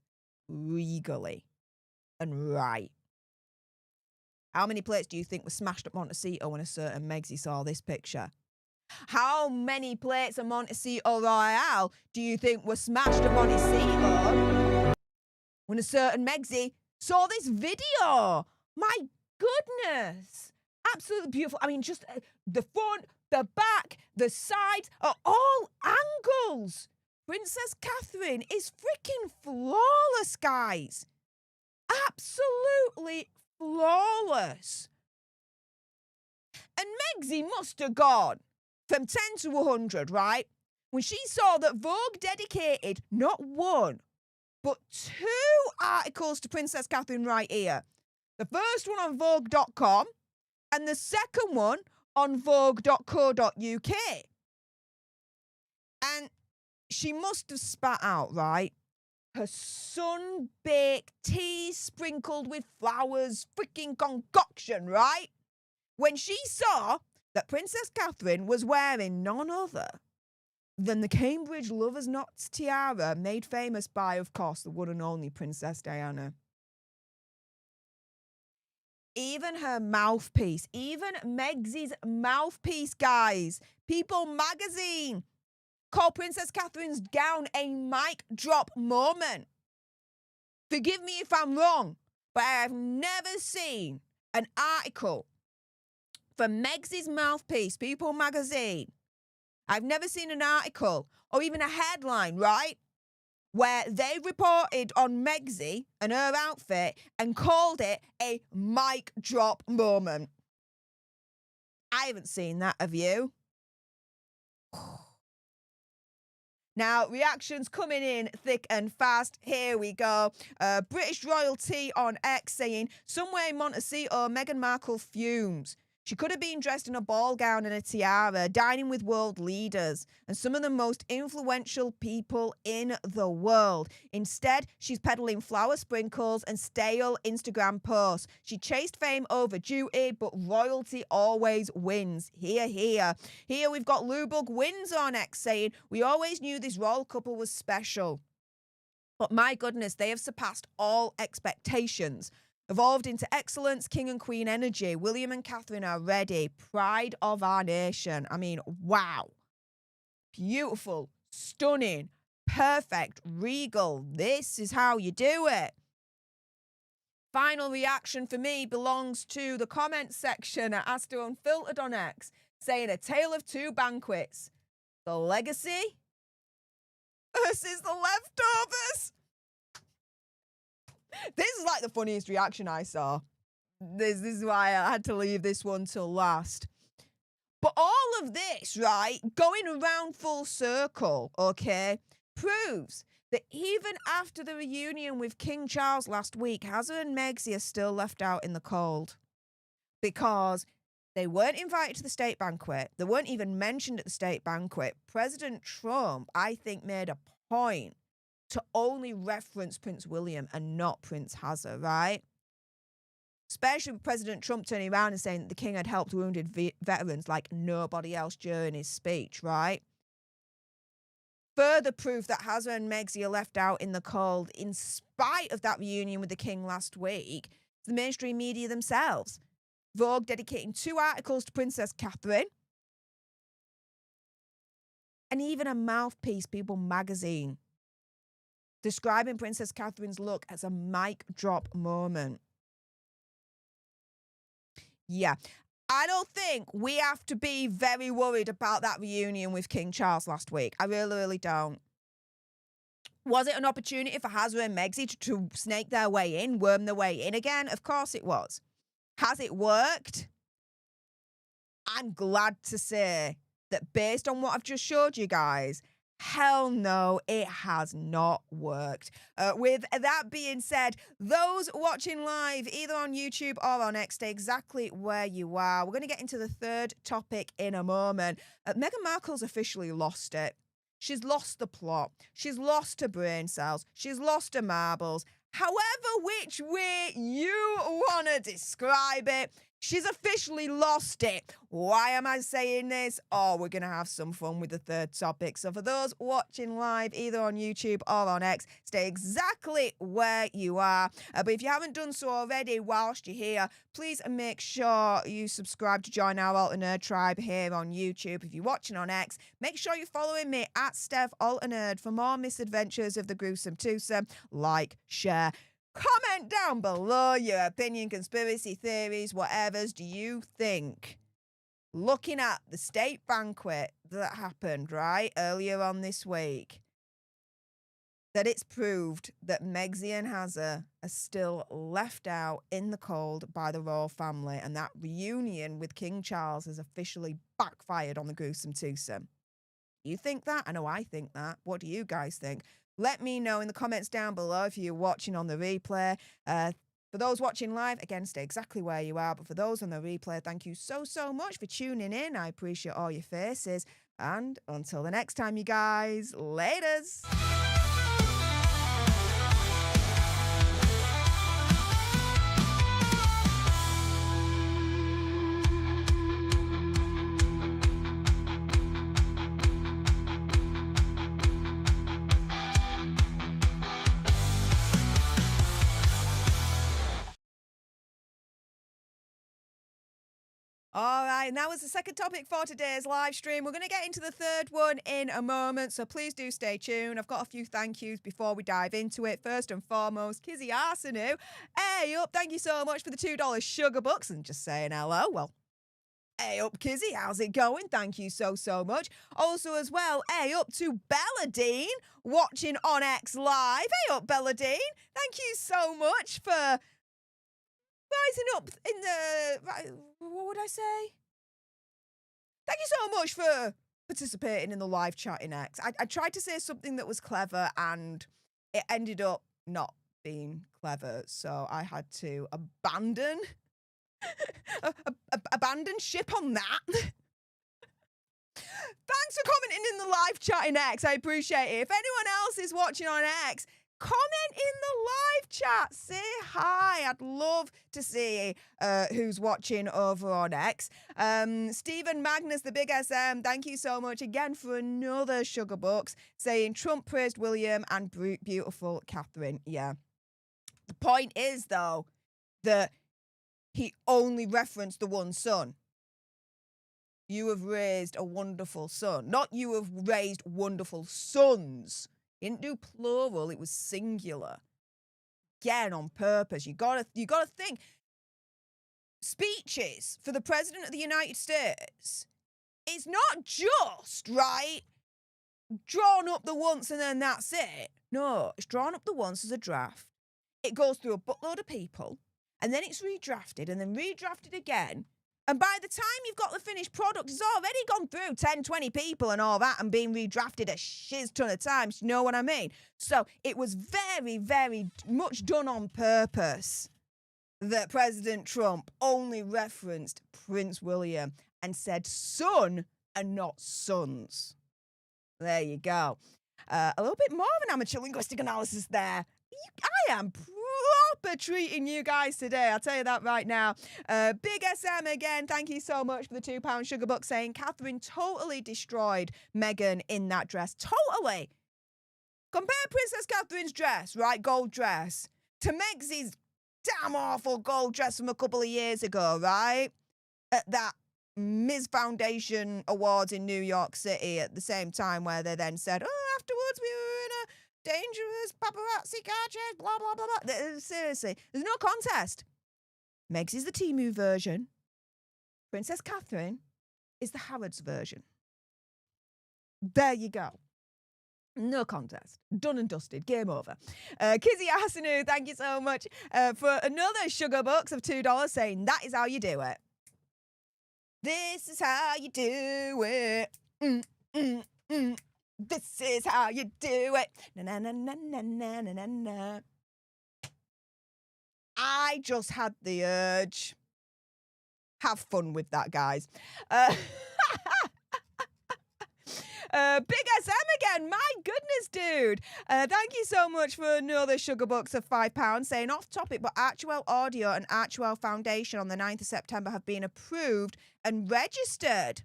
regally and right. How many plates do you think were smashed at Montecito when a certain Megxie saw this picture? How many plates at Montecito Royale do you think were smashed at Montecito when a certain Megxie saw this video? My goodness. Absolutely beautiful. I mean, just the front, the back, the sides are all angles. Princess Catherine is freaking flawless, guys. Absolutely flawless. And Megxie must have gone from 10 to 100, right? When she saw that Vogue dedicated not 1, but 2 articles to Princess Catherine right here. The first one on Vogue.com, and the second one on vogue.co.uk. And she must have spat out, right, her sun-baked tea sprinkled with flowers freaking concoction, right? When she saw that Princess Catherine was wearing none other than the Cambridge Lovers' Knots tiara made famous by, of course, the one and only Princess Diana. Even her mouthpiece, even Megsy's mouthpiece, guys, People magazine called Princess Catherine's gown a mic drop moment. Forgive me if I'm wrong, but I have never seen an article from Megsy's mouthpiece, People magazine. I've never seen an article or even a headline, right, where they reported on Megsy and her outfit and called it a mic drop moment. I haven't seen that, have you? Now, reactions coming in thick and fast. Here we go. British royalty on X saying, somewhere in Montecito, Meghan Markle fumes. She could have been dressed in a ball gown and a tiara, dining with world leaders and some of the most influential people in the world. Instead, she's peddling flower sprinkles and stale Instagram posts. She chased fame over duty, but royalty always wins. Here, here. Here we've got Lubug Wins on X saying, we always knew this royal couple was special. But my goodness, they have surpassed all expectations. Evolved into excellence, king and queen energy. William and Catherine are ready. Pride of our nation. I mean, wow. Beautiful, stunning, perfect, regal. This is how you do it. Final reaction for me belongs to the comment section at Astro Unfiltered on X, saying a tale of two banquets. The legacy versus the leftovers. This is like the funniest reaction I saw. This is why I had to leave this one till last. But all of this, right, going around full circle, okay, proves that even after the reunion with King Charles last week, Hazard and Megsy are still left out in the cold. Because they weren't invited to the state banquet. They weren't even mentioned at the state banquet. President Trump, I think, made a point to only reference Prince William and not Prince Hazard, right? Especially with President Trump turning around and saying that the king had helped wounded veterans like nobody else during his speech, right? Further proof that Hazard and Megsy are left out in the cold in spite of that reunion with the king last week, the mainstream media themselves. Vogue dedicating 2 articles to Princess Catherine, and even a mouthpiece, People magazine, describing Princess Catherine's look as a mic drop moment. Yeah, I don't think we have to be very worried about that reunion with King Charles last week. I really, really don't. Was it an opportunity for Hazard and Megsy to snake their way in, worm their way in again? Of course it was. Has it worked? I'm glad to say that based on what I've just showed you guys, hell no, it has not worked. With that being said, those watching live, either on YouTube or on X, stay exactly where you are. We're going to get into the third topic in a moment. Meghan Markle's officially lost it. She's lost the plot. She's lost her brain cells. She's lost her marbles. However which way you want to describe it, she's officially lost it. Why am I saying this? Oh, we're going to have some fun with the third topic. So for those watching live, either on YouTube or on X, stay exactly where you are. But if you haven't done so already whilst you're here, please make sure you subscribe to join our Alternerd tribe here on YouTube. If you're watching on X, make sure you're following me at Stef Alternerd for more misadventures of the gruesome twosome. Like, share, comment down below your opinion, conspiracy theories, whatevers do you think? Looking at the state banquet that happened, right, earlier on this week, that it's proved that Megsy and Hazard are still left out in the cold by the royal family, and that reunion with King Charles has officially backfired on the gruesome twosome. You think that? I know I think that. What do you guys think? Let me know in the comments down below if you're watching on the replay. For those watching live, again, stay exactly where you are. But for those on the replay, thank you so, so much for tuning in. I appreciate all your faces. And until the next time, you guys, laters. All right, and that was the second topic for today's live stream. We're going to get into the third one in a moment, so please do stay tuned. I've got a few thank yous before we dive into it. First and foremost, Kizzy Arsenu. Hey up, thank you so much for the $2 sugar bucks and just saying hello. Well, hey up, Kizzy, how's it going? Thank you so, so much. Also as well, hey up to Belladine watching on X Live. Hey up, Belladine. Thank you so much for rising up in the, what would I say? Thank you so much for participating in the live chat in X. I tried to say something that was clever and it ended up not being clever, so I had to abandon abandon ship on that. Thanks for commenting in the live chat in X. I appreciate it. If anyone else is watching on X, comment in the live chat. Say hi. I'd love to see who's watching over on X. Stephen Magnus, the big SM, thank you so much again for another sugar bucks, saying Trump praised William and beautiful Catherine. Yeah. The point is, though, that he only referenced the one son. You have raised a wonderful son. Not you have raised wonderful sons. He didn't do plural, it was singular. Again, on purpose. You gotta think. Speeches for the President of the United States is not just, right, drawn up the once and then that's it. No, it's drawn up the once as a draft. It goes through a buttload of people, and then it's redrafted, and then redrafted again. And by the time you've got the finished product, it's already gone through 10, 20 people and all that and been redrafted a shiz ton of times. You know what I mean? So it was very, very much done on purpose that President Trump only referenced Prince William and said son and not sons. There you go. A little bit more of an amateur linguistic analysis there. I am proper treating you guys today, I'll tell you that right now. Big SM again, thank you so much for the £2 sugar buck, saying Catherine totally destroyed Meghan in that dress. Totally. Compare Princess Catherine's dress, right, gold dress, to Meg's damn awful gold dress from a couple of years ago, right? At that Ms. Foundation Awards in New York City at the same time where they then said, oh, afterwards we were in a dangerous paparazzi car chase, blah, blah, blah, blah. Seriously, there's no contest. Meg's is the Temu version. Princess Catherine is the Harrods version. There you go. No contest. Done and dusted. Game over. Kizzy Arsenu, thank you so much for another sugar bucks of $2, saying that is how you do it. This is how you do it. This is how you do it. Na na na na na na na na. I just had the urge. Have fun with that, guys. Big SM again. My goodness, dude. Thank you so much for another sugar bucks of £5, saying off topic, but Archewell Audio and Archewell Foundation on the 9th of September have been approved and registered.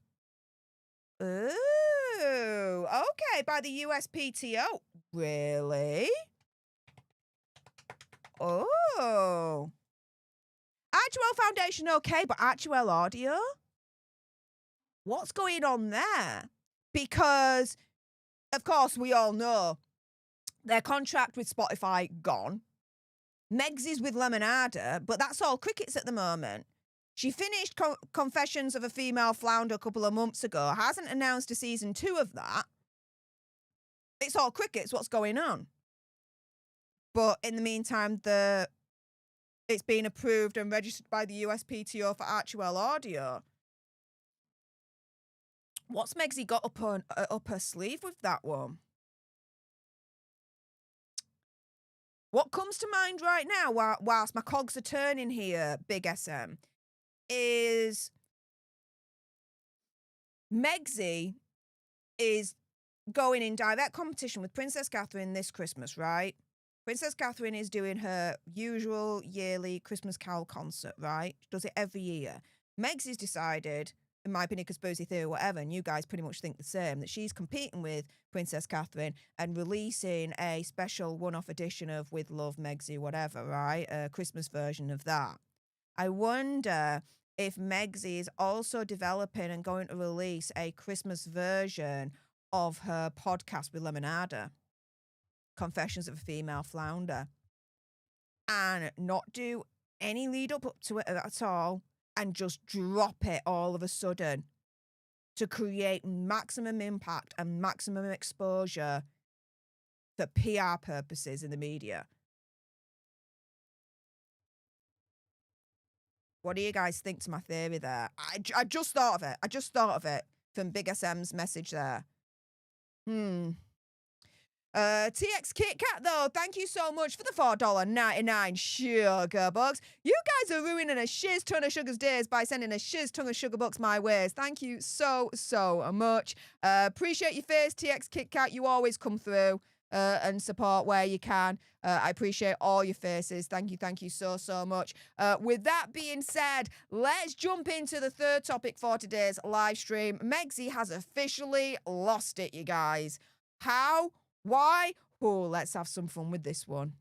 Ooh, okay, by the USPTO. Really? Oh. Archewell Foundation, okay, but Archewell Audio? What's going on there? Because, of course, we all know their contract with Spotify gone. Meg's is with Lemonada, but that's all crickets at the moment. She finished Confessions of a Female Flounder a couple of months ago, hasn't announced a season 2 of that. It's all crickets, what's going on? But in the meantime, it's been approved and registered by the USPTO for Archewell Audio. What's Megsy got up her sleeve with that one? What comes to mind right now, whilst my cogs are turning here, Big SM, is Megxie is going in direct competition with Princess Catherine this Christmas, right? Princess Catherine is doing her usual yearly Christmas Carol concert, right? She does it every year. Megxie's decided, in my opinion, conspiracy theory, whatever, and you guys pretty much think the same, that she's competing with Princess Catherine and releasing a special one-off edition of With Love, Megxie, whatever, right? A Christmas version of that. I wonder if Megxie is also developing and going to release a Christmas version of her podcast with Lemonada, Confessions of a Female Flounder, and not do any lead up to it at all and just drop it all of a sudden to create maximum impact and maximum exposure for PR purposes in the media. What do you guys think to my theory there? I just thought of it. I just thought of it from Big SM's message there. TX Kit Kat, though, thank you so much for the $4.99 sugar bucks. You guys are ruining a shiz ton of sugar's days by sending a shiz ton of sugar bucks my ways. Thank you so much. Appreciate your face, TX Kit Kat. You always come through and support where you can. I appreciate all your faces. Thank you so much. With that being said, let's jump into the third topic for today's live stream. Megxie has officially lost it, you guys. How? Why? Oh, let's have some fun with this one.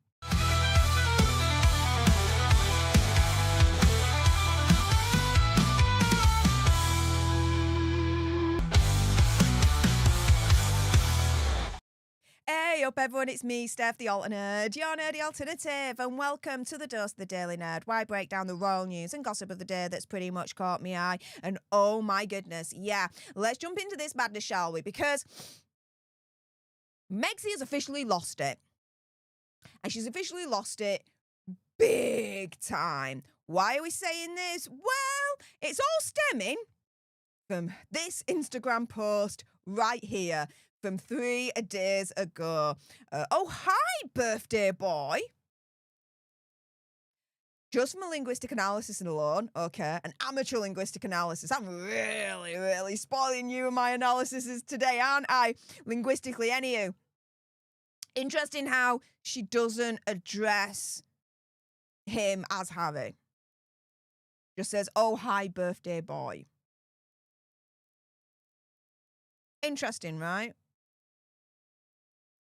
Hey up everyone, it's me, Stef, the Alternate, your nerdy alternative, and welcome to the Dose of the Daily Nerd, where I break down the royal news and gossip of the day that's pretty much caught me eye. And oh my goodness, yeah, let's jump into this madness, shall we? Because Megxie has officially lost it. And she's officially lost it big time. Why are we saying this? Well, it's all stemming from this Instagram post right here from 3 days ago. Oh, hi, birthday boy. Just from a linguistic analysis alone, okay, an amateur linguistic analysis. I'm really spoiling you and my analyses today, aren't I? Linguistically, anywho. Interesting how she doesn't address him as Harry. Just says, oh, hi, birthday boy. Interesting, right?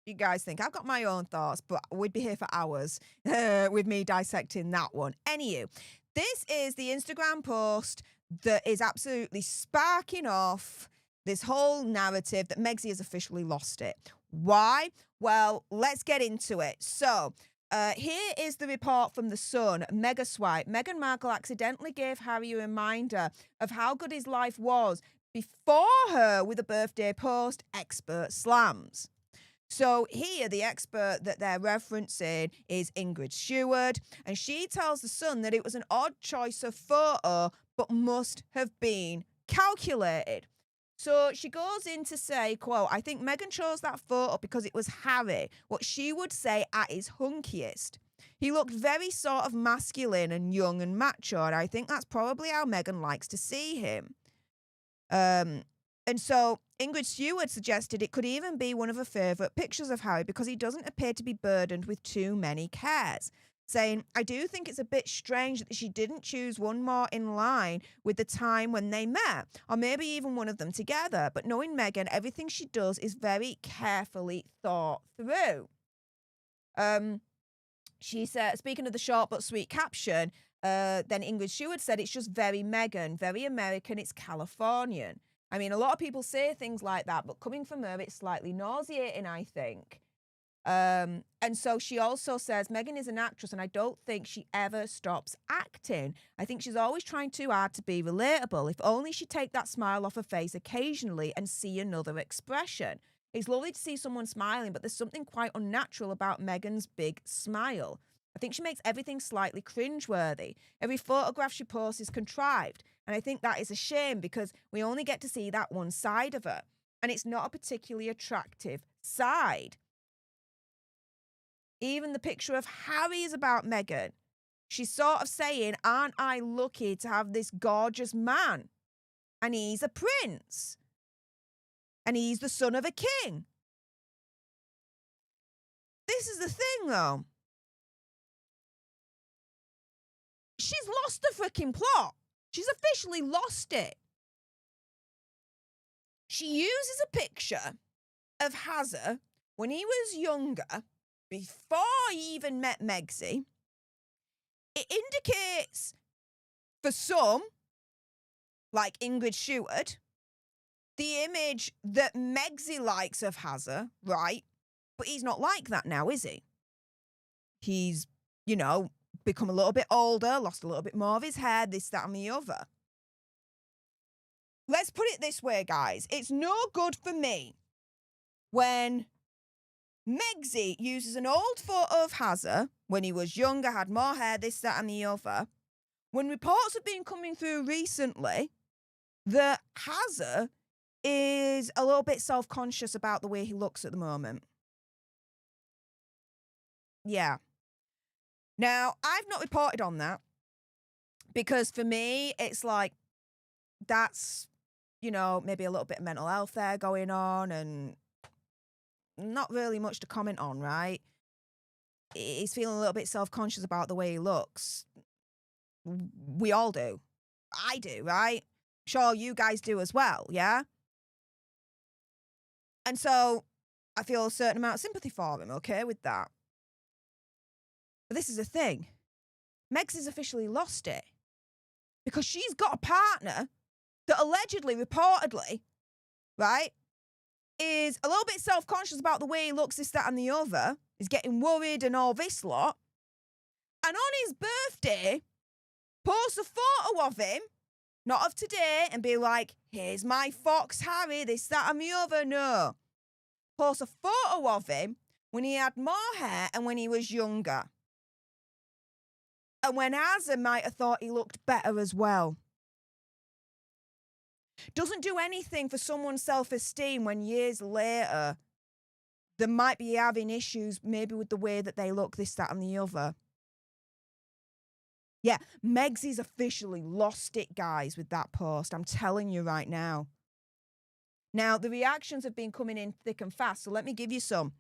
You guys think I've got my own thoughts, but we'd be here for hours with me dissecting that one. Anywho, this is the Instagram post that is absolutely sparking off this whole narrative that Megxie has officially lost it. Why? Well, let's get into it. So, here is the report from The Sun. Mega swipe. Meghan Markle accidentally gave Harry a reminder of how good his life was before her with a birthday post. Expert slams. So here, the expert that they're referencing is Ingrid Stewart, and she tells The Sun that it was an odd choice of photo, but must have been calculated. So she goes in to say, quote, I think Meghan chose that photo because it was Harry, what she would say at his hunkiest. He looked very sort of masculine and young and macho, and I think that's probably how Meghan likes to see him. And so Ingrid Stewart suggested it could even be one of her favourite pictures of Harry because he doesn't appear to be burdened with too many cares, saying, I do think it's a bit strange that she didn't choose one more in line with the time when they met, or maybe even one of them together. But knowing Meghan, everything she does is very carefully thought through. She said, speaking of the short but sweet caption, then Ingrid Stewart said it's just very Meghan, very American, it's Californian. I mean, a lot of people say things like that, but coming from her, it's slightly nauseating, I think. And so she also says, Meghan is an actress, and I don't think she ever stops acting. I think she's always trying too hard to be relatable. If only she'd take that smile off her face occasionally and see another expression. It's lovely to see someone smiling, but there's something quite unnatural about Meghan's big smile. I think she makes everything slightly cringeworthy. Every photograph she posts is contrived. And I think that is a shame because we only get to see that one side of her. And it's not a particularly attractive side. even the picture of Harry is about Meghan. She's sort of saying, aren't I lucky to have this gorgeous man? And he's a prince. And he's the son of a king. This is the thing, though. She's lost the freaking plot. She's officially lost it. She uses a picture of Hazza when he was younger, before he even met Megxie. It indicates, for some, like Ingrid Sheward, the image that Megxie likes of Hazza, right? But he's not like that now, is he? He's, you know, become a little bit older, lost a little bit more of his hair, this, that, and the other. Let's put it this way, guys. It's no good for me when Megxie uses an old photo of Hazza when he was younger, had more hair, this, that, and the other, when reports have been coming through recently that Hazza is a little bit self-conscious about the way he looks at the moment. Yeah. Now, I've not reported on that because for me, it's like, that's, you know, maybe a little bit of mental health there going on and not really much to comment on, right? He's feeling a little bit self-conscious about the way he looks. We all do. I do, right? Sure, you guys do as well, yeah? And so I feel a certain amount of sympathy for him, okay, with that. But this is the thing. Meg's has officially lost it because she's got a partner that allegedly, reportedly, right, is a little bit self-conscious about the way he looks, this, that, and the other, is getting worried and all this lot. And on his birthday, posts a photo of him, not of today, and be like, here's my fox Harry, this, that, and the other. No. Posts a photo of him when he had more hair and when he was younger. And when Hazza might have thought he looked better as well. Doesn't do anything for someone's self-esteem when years later they might be having issues maybe with the way that they look, this, that, and the other. Yeah, Megxie's officially lost it, guys, with that post. I'm telling you right now. Now, the reactions have been coming in thick and fast, so let me give you some.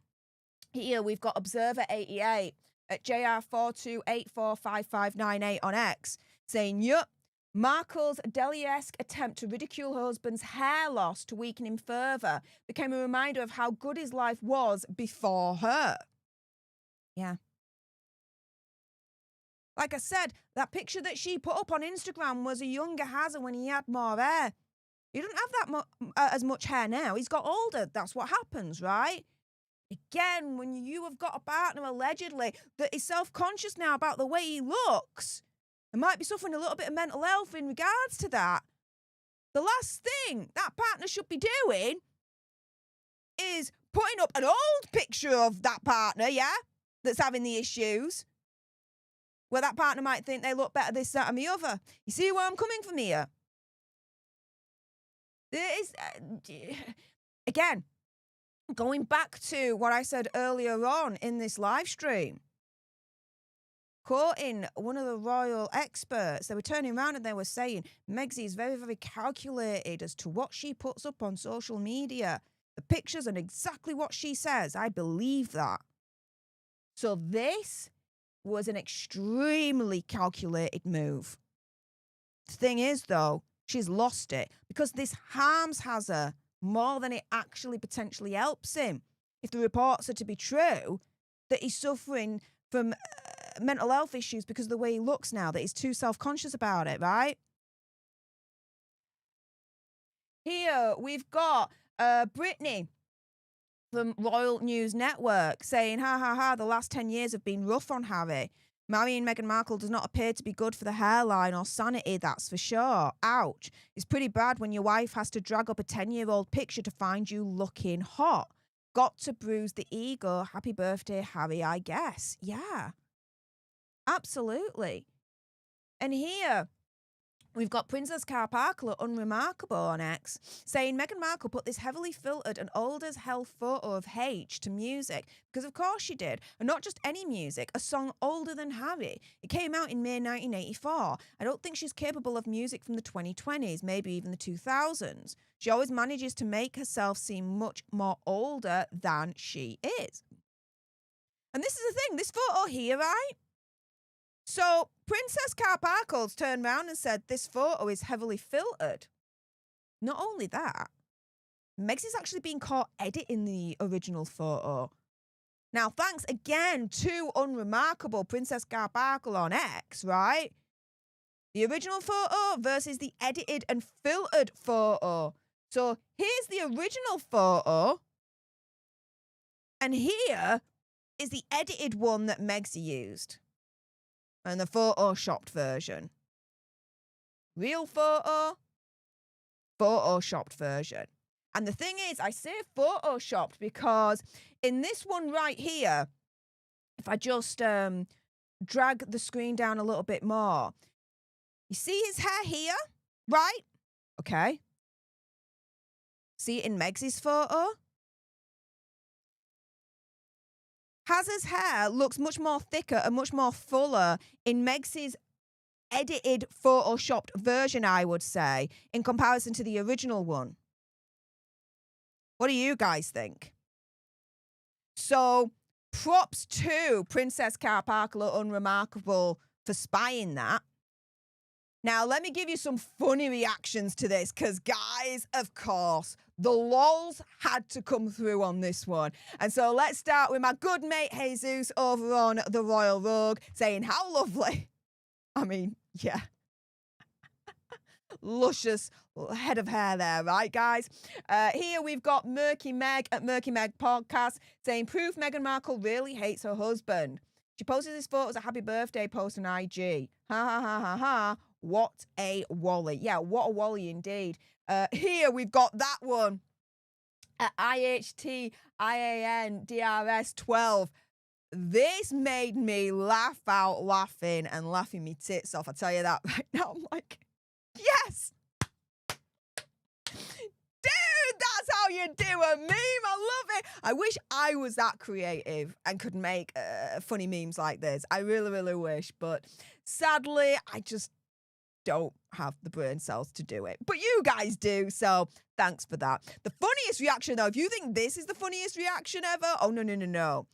Here, we've got Observer88 at JR42845598 on X saying, yup, Markle's deli-esque attempt to ridicule her husband's hair loss to weaken him further became a reminder of how good his life was before her. Yeah. Like I said, that picture that she put up on Instagram was a younger Hazza when he had more hair. He doesn't have that as much hair now. He's got older. That's what happens, right? Again, when you have got a partner, allegedly, that is self-conscious now about the way he looks, and might be suffering a little bit of mental health in regards to that, the last thing that partner should be doing is putting up an old picture of that partner, yeah, that's having the issues, where that partner might think they look better, this, that, and the other. You see where I'm coming from here? There is, again, going back to what I said earlier on in this live stream, quoting one of the royal experts, they were turning around and they were saying, Megxie is very, very calculated as to what she puts up on social media. The pictures and exactly what she says. I believe that. So this was an extremely calculated move. The thing is, though, she's lost it because this harms Hazza more than it actually potentially helps him. If the reports are to be true, that he's suffering from mental health issues because of the way he looks now, that he's too self-conscious about it, right? Here we've got Brittany from Royal News Network saying, ha ha ha, the last 10 years have been rough on Harry. Marrying Meghan Markle does not appear to be good for the hairline or sanity, that's for sure. Ouch. It's pretty bad when your wife has to drag up a 10-year-old picture to find you looking hot. Got to bruise the ego. Happy birthday, Harry, I guess. Yeah. Absolutely. And here, We've got Princess Carparkle at Unremarkable on X saying Meghan Markle put this heavily filtered and old as hell photo of H to music because of course she did. And not just any music, a song older than Harry. It came out in May 1984. I don't think she's capable of music from the 2020s, maybe even the 2000s. She always manages to make herself seem much more older than she is. And this is the thing, this photo here, right? So Princess Carparkle's turned around and said this photo is heavily filtered. Not only that, Meg's is actually being caught editing the original photo. Now, thanks again to Unremarkable Princess Carparkle on X, right? The original photo versus the edited and filtered photo. So here's the original photo. And here is the edited one that Meg's used. And the photoshopped version. Real photo, photoshopped version. And the thing is, I say photoshopped because in this one right here, if I just drag the screen down a little bit more, you see his hair here, right? Okay. See it in Meg's photo? Haz's hair looks much more thicker and much more fuller in Meg's edited, photoshopped version, I would say, in comparison to the original one. What do you guys think? So, props to Princess Carparkle Unremarkable for spying that. Now, let me give you some funny reactions to this, because, guys, of course, the lols had to come through on this one. And so let's start with my good mate Jesus over on the Royal Rogue saying, how lovely. I mean, yeah. Luscious head of hair there, right, guys? Here we've got Murky Meg at Murky Meg Podcast saying, proof Meghan Markle really hates her husband. She posted this photo as a happy birthday post on IG. Ha ha ha ha ha. What a wally. Yeah, what a wally indeed. Here we've got that one at IHTIANDRS12. This made me laugh out laughing and laughing me tits off. I tell you that right now. I'm like, yes. Dude, that's how you do a meme. I love it. I wish I was that creative and could make funny memes like this. I really, really wish. But sadly, I just don't have the brain cells to do it. But you guys do, so thanks for that. The funniest reaction, though, if you think this is the funniest reaction ever, oh, no, no, no, no.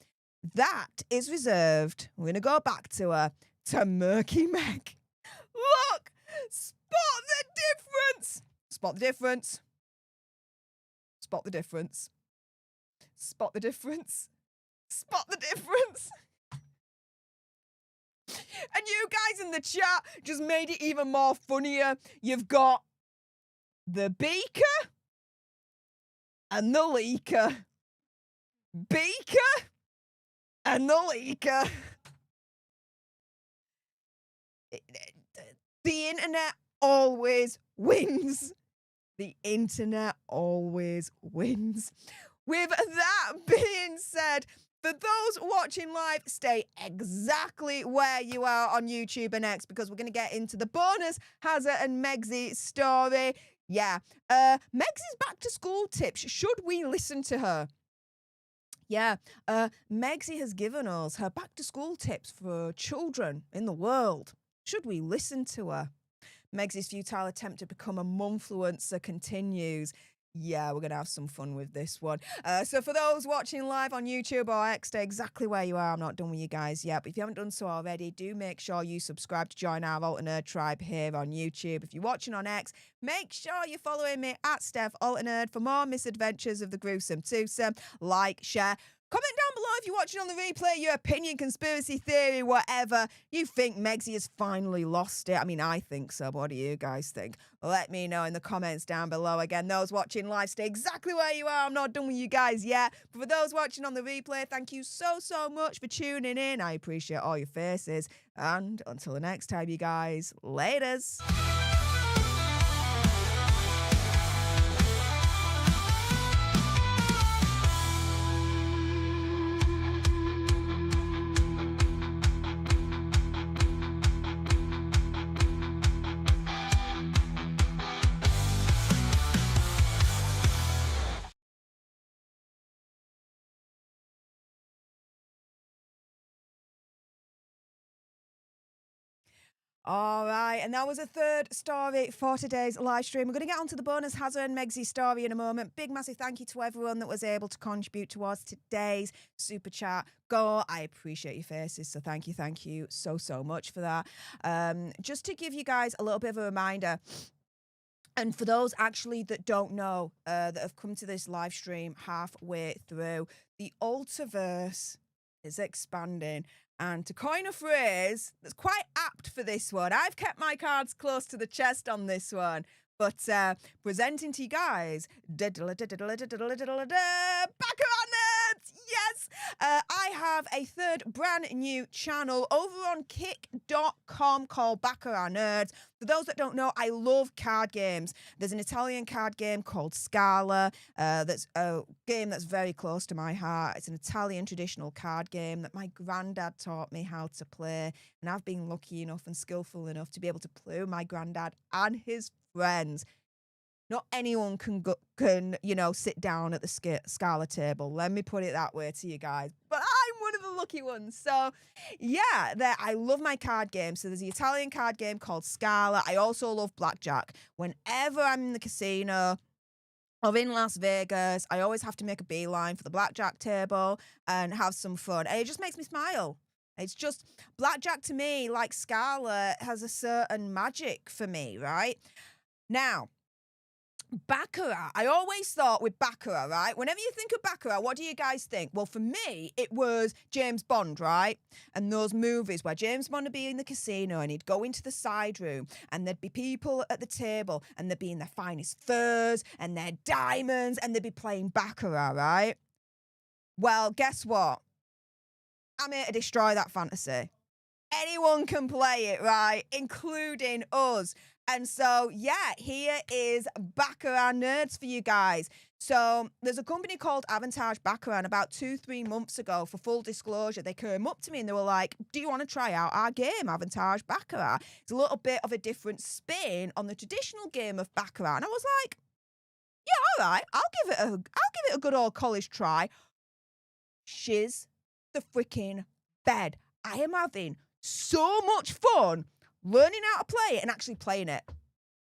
That is reserved. We're going to go back to her, to Murky Meg. Look! Spot the difference! Spot the difference. Spot the difference. Spot the difference. Spot the difference. And you guys in the chat just made it even more funnier. You've got the beaker and the leaker. Beaker and the leaker. The internet always wins. The internet always wins. With that being said, for those watching live, stay exactly where you are on YouTube and X, because we're going to get into the bonus Hazza and Meg's story. Yeah. Meg's back to school tips. Should we listen to her? Yeah. Meg's has given us her back to school tips for children in the world. Should we listen to her? Meg's futile attempt to become a mumfluencer continues. Yeah, we're going to have some fun with this one. So for those watching live on YouTube or X, stay exactly where you are. I'm not done with you guys yet, but if you haven't done so already, do make sure you subscribe to join our Alternerd tribe here on YouTube. If you're watching on X, make sure you're following me at Stef Alternerd for more misadventures of the gruesome twosome. Like, share. Comment down below if you're watching on the replay, your opinion, conspiracy theory, whatever. You think Megzy has finally lost it? I mean, I think so, but what do you guys think? Let me know in the comments down below. Again, those watching live, stay exactly where you are. I'm not done with you guys yet. But for those watching on the replay, thank you so, so much for tuning in. I appreciate all your faces. And until the next time, you guys, laters. All right, and that was a third story for today's live stream. We're going to get on to the bonus Harry and Meghan story in a moment. Big, massive thank you to everyone that was able to contribute towards today's super chat. I appreciate your faces, so thank you so much for that. Just to give you guys a little bit of a reminder, and for those actually that don't know, that have come to this live stream halfway through, the Altverse is expanding. And to coin a phrase that's quite apt for this one, I've kept my cards close to the chest on this one. But presenting to you guys, Baccarat Nerds! Yes! I have a third brand new channel over on kick.com called Baccarat Nerds. For those that don't know, I love card games. There's an Italian card game called Scala. That's a game that's very close to my heart. It's an Italian traditional card game that my granddad taught me how to play. And I've been lucky enough and skillful enough to be able to play with my granddad and his friends. Not anyone can sit down at the Scala table. Let me put it that way to you guys. But I'm one of the lucky ones. So, yeah, I love my card game. So there's the Italian card game called Scala. I also love blackjack. Whenever I'm in the casino or in Las Vegas, I always have to make a beeline for the blackjack table and have some fun. And it just makes me smile. It's just, blackjack to me, like Scala, has a certain magic for me, right? Now, Baccarat. I always thought with Baccarat, right? Whenever you think of Baccarat, what do you guys think? Well, for me, it was James Bond, right? And those movies where James Bond would be in the casino and he'd go into the side room and there'd be people at the table and they'd be in their finest furs and their diamonds and they'd be playing Baccarat, right? Well, guess what? I'm here to destroy that fantasy. Anyone can play it, right? Including us. And so, yeah, here is Baccarat Nerds for you guys. So there's a company called Avantage Baccarat, about 2-3 months ago, for full disclosure, they came up to me and they were like, do you want to try out our game, Avantage Baccarat? It's a little bit of a different spin on the traditional game of Baccarat. And I was like, yeah, all right, I'll give it a good old college try. Shiz the freaking bed. I am having so much fun learning how to play it and actually playing it.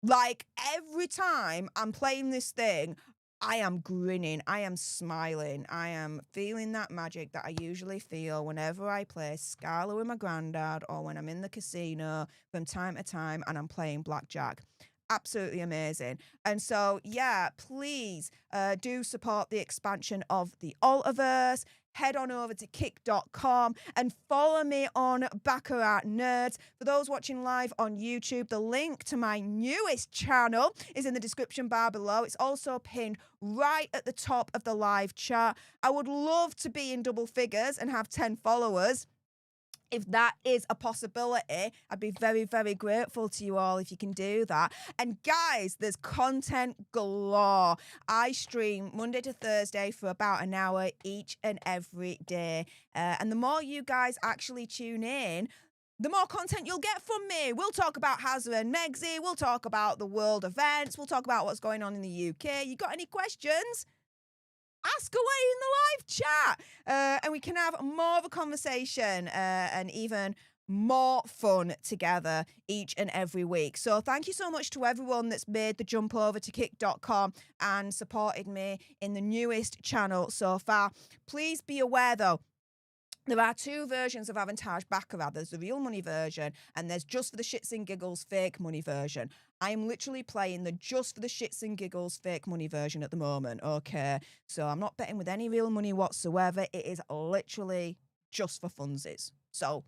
Like, every time I'm playing this thing, I am grinning, I am smiling, I am feeling that magic that I usually feel whenever I play Scala with my granddad or when I'm in the casino from time to time and I'm playing blackjack. Absolutely amazing. And so, yeah, please do support the expansion of the Altverse. Head on over to kick.com and follow me on Baccarat Nerds. For those watching live on YouTube, the link to my newest channel is in the description bar below. It's also pinned right at the top of the live chat. I would love to be in double figures and have 10 followers. If that is a possibility, I'd be very, very grateful to you all if you can do that. And guys, there's content galore. I stream Monday to Thursday for about an hour each and every day. And the more you guys actually tune in, the more content you'll get from me. We'll talk about Harry and Meghan. We'll talk about the world events. We'll talk about what's going on in the UK. You got any questions? Ask away in the live chat, and we can have more of a conversation and even more fun together each and every week. So thank you so much to everyone that's made the jump over to kick.com and supported me in the newest channel so far. Please be aware, though, there are 2 versions of Avantage Baccarat. There's the real money version, and there's just for the shits and giggles fake money version. I am literally playing the just for the shits and giggles fake money version at the moment, okay? So I'm not betting with any real money whatsoever. It is literally just for funsies. So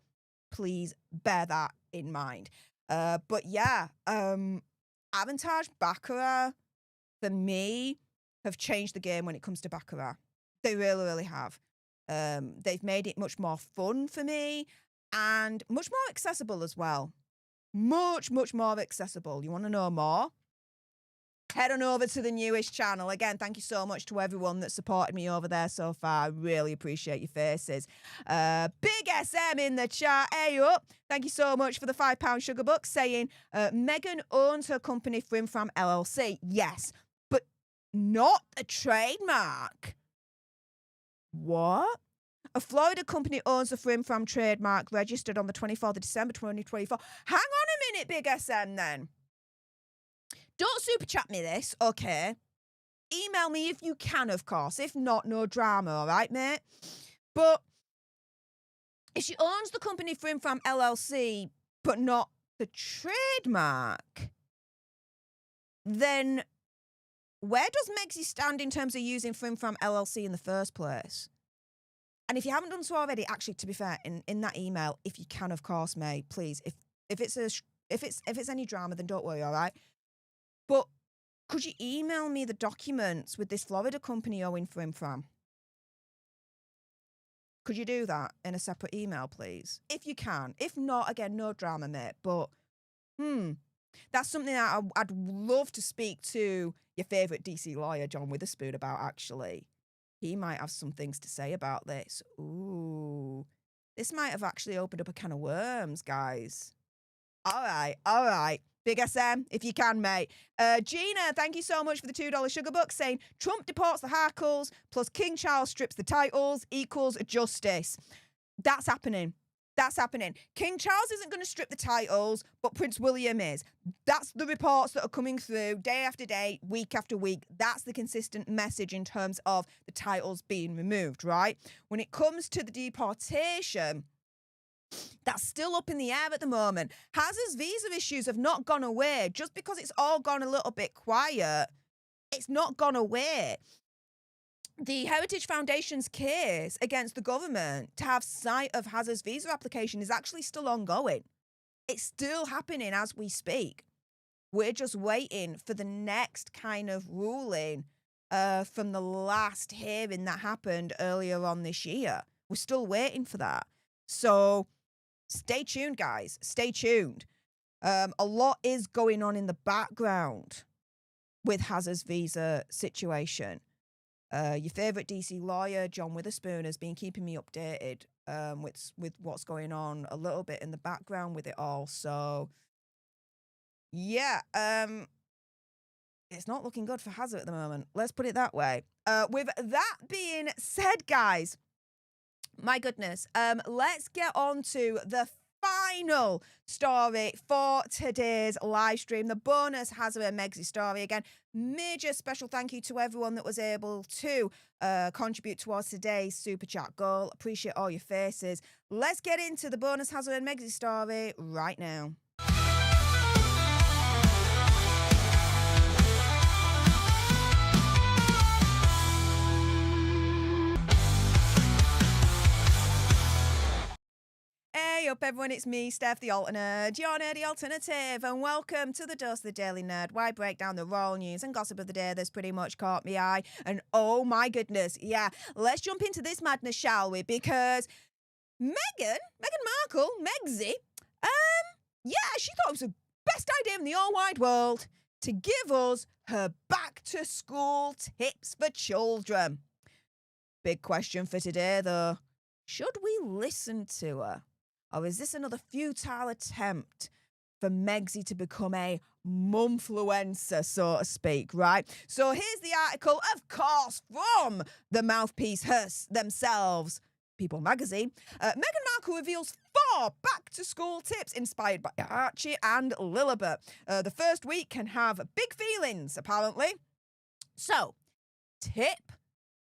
please bear that in mind. But yeah, Avantage Baccarat, for me, have changed the game when it comes to Baccarat. They really, really have. They've made it much more fun for me and much more accessible as well. Much, much more accessible. You want to know more? Head on over to the newest channel. Again, thank you so much to everyone that supported me over there so far. I really appreciate your faces. Big SM in the chat. Hey up. Thank you so much for the £5 sugar bucks saying Meghan owns her company Frim Fram LLC. Yes, but not a trademark. What? A Florida company owns the Frim Fram trademark registered on the 24th of December 2024. Hang on a it, Big SM, then. Don't super chat me this, okay? Email me if you can, of course. If not, no drama, all right, mate? But if she owns the company Frim Fram LLC, but not the trademark, then where does Megxi stand in terms of using Frim Fram LLC in the first place? And if you haven't done so already, actually, to be fair, in that email, if you can, of course, mate, please. If it's any drama, then don't worry, all right? But could you email me the documents with this Florida company owing Frim Fram? Could you do that in a separate email, please? If you can. If not, again, no drama, mate. But, that's something that I'd love to speak to your favourite DC lawyer, John Witherspoon, about, actually. He might have some things to say about this. Ooh. This might have actually opened up a can of worms, guys. All right. Big SM, if you can, mate. Gina, thank you so much for the $2 sugar bucks, saying Trump deports the Harkles plus King Charles strips the titles equals justice. That's happening. King Charles isn't going to strip the titles, but Prince William is. That's the reports that are coming through day after day, week after week. That's the consistent message in terms of the titles being removed, right? When it comes to the deportation, that's still up in the air at the moment. Hazard's visa issues have not gone away. Just because it's all gone a little bit quiet, it's not gone away. The Heritage Foundation's case against the government to have sight of Hazard's visa application is actually still ongoing. It's still happening as we speak. We're just waiting for the next kind of ruling from the last hearing that happened earlier on this year. We're still waiting for that. So stay tuned, guys. Stay tuned. A lot is going on in the background with Hazard's visa situation. Your favourite DC lawyer, John Witherspoon, has been keeping me updated with what's going on a little bit in the background with it all. So, yeah, it's not looking good for Hazard at the moment. Let's put it that way. With that being said, guys, my goodness, let's get on to the final story for today's live stream, the bonus Hazard and Megxi story. Again, major special thank you to everyone that was able to contribute towards today's super chat goal. Appreciate all your faces. Let's get into the bonus Hazard and Megxi story right now. Hey up everyone, it's me, Stef the Alternate, your nerdy alternative, and welcome to the Dose of the Daily Nerd, where I break down the royal news and gossip of the day that's pretty much caught me eye. And oh my goodness, yeah, let's jump into this madness, shall we? Because Meghan Markle, Megxi, she thought it was the best idea in the whole wide world to give us her back to school tips for children. Big question for today though, should we listen to her? Or is this another futile attempt for Megxi to become a mumfluencer, so to speak, right? So here's the article, of course, from the mouthpiece themselves, People magazine. Meghan Markle reveals 4 back-to-school tips inspired by Archie and Lilibet. The first week can have big feelings, apparently. So, tip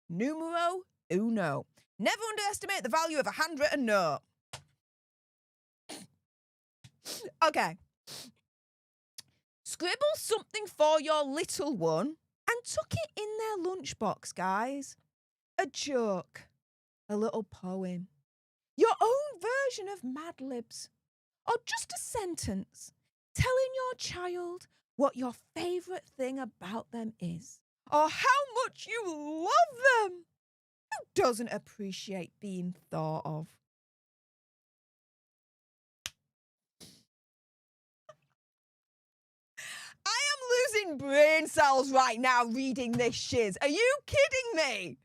numero uno. Never underestimate the value of a handwritten note. Okay. Scribble something for your little one and tuck it in their lunchbox, guys. A joke, a little poem, your own version of Mad Libs, or just a sentence telling your child what your favourite thing about them is, or how much you love them. Who doesn't appreciate being thought of? I am losing brain cells right now reading this shiz. Are you kidding me?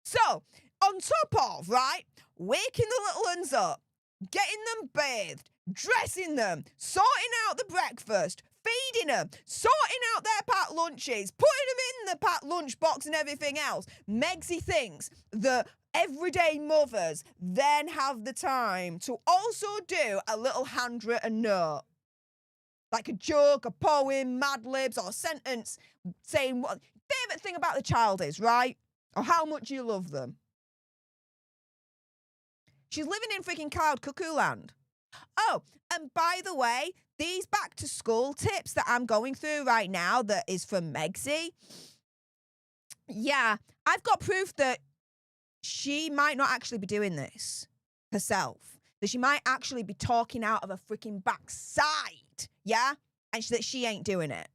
So, on top of, right, waking the little ones up, getting them bathed, dressing them, sorting out the breakfast, feeding them, sorting out their packed lunches, putting them in the packed lunchbox and everything else, Megxi thinks that everyday mothers then have the time to also do a little handwritten note. Like a joke, a poem, Mad Libs, or a sentence saying what favourite thing about the child is, right? Or how much you love them. She's living in freaking cloud cuckoo land. Oh, and by the way, these back to school tips that I'm going through right now that is from Megsy. Yeah, I've got proof that she might not actually be doing this herself. That she might actually be talking out of a freaking backside. Yeah? And that she ain't doing it.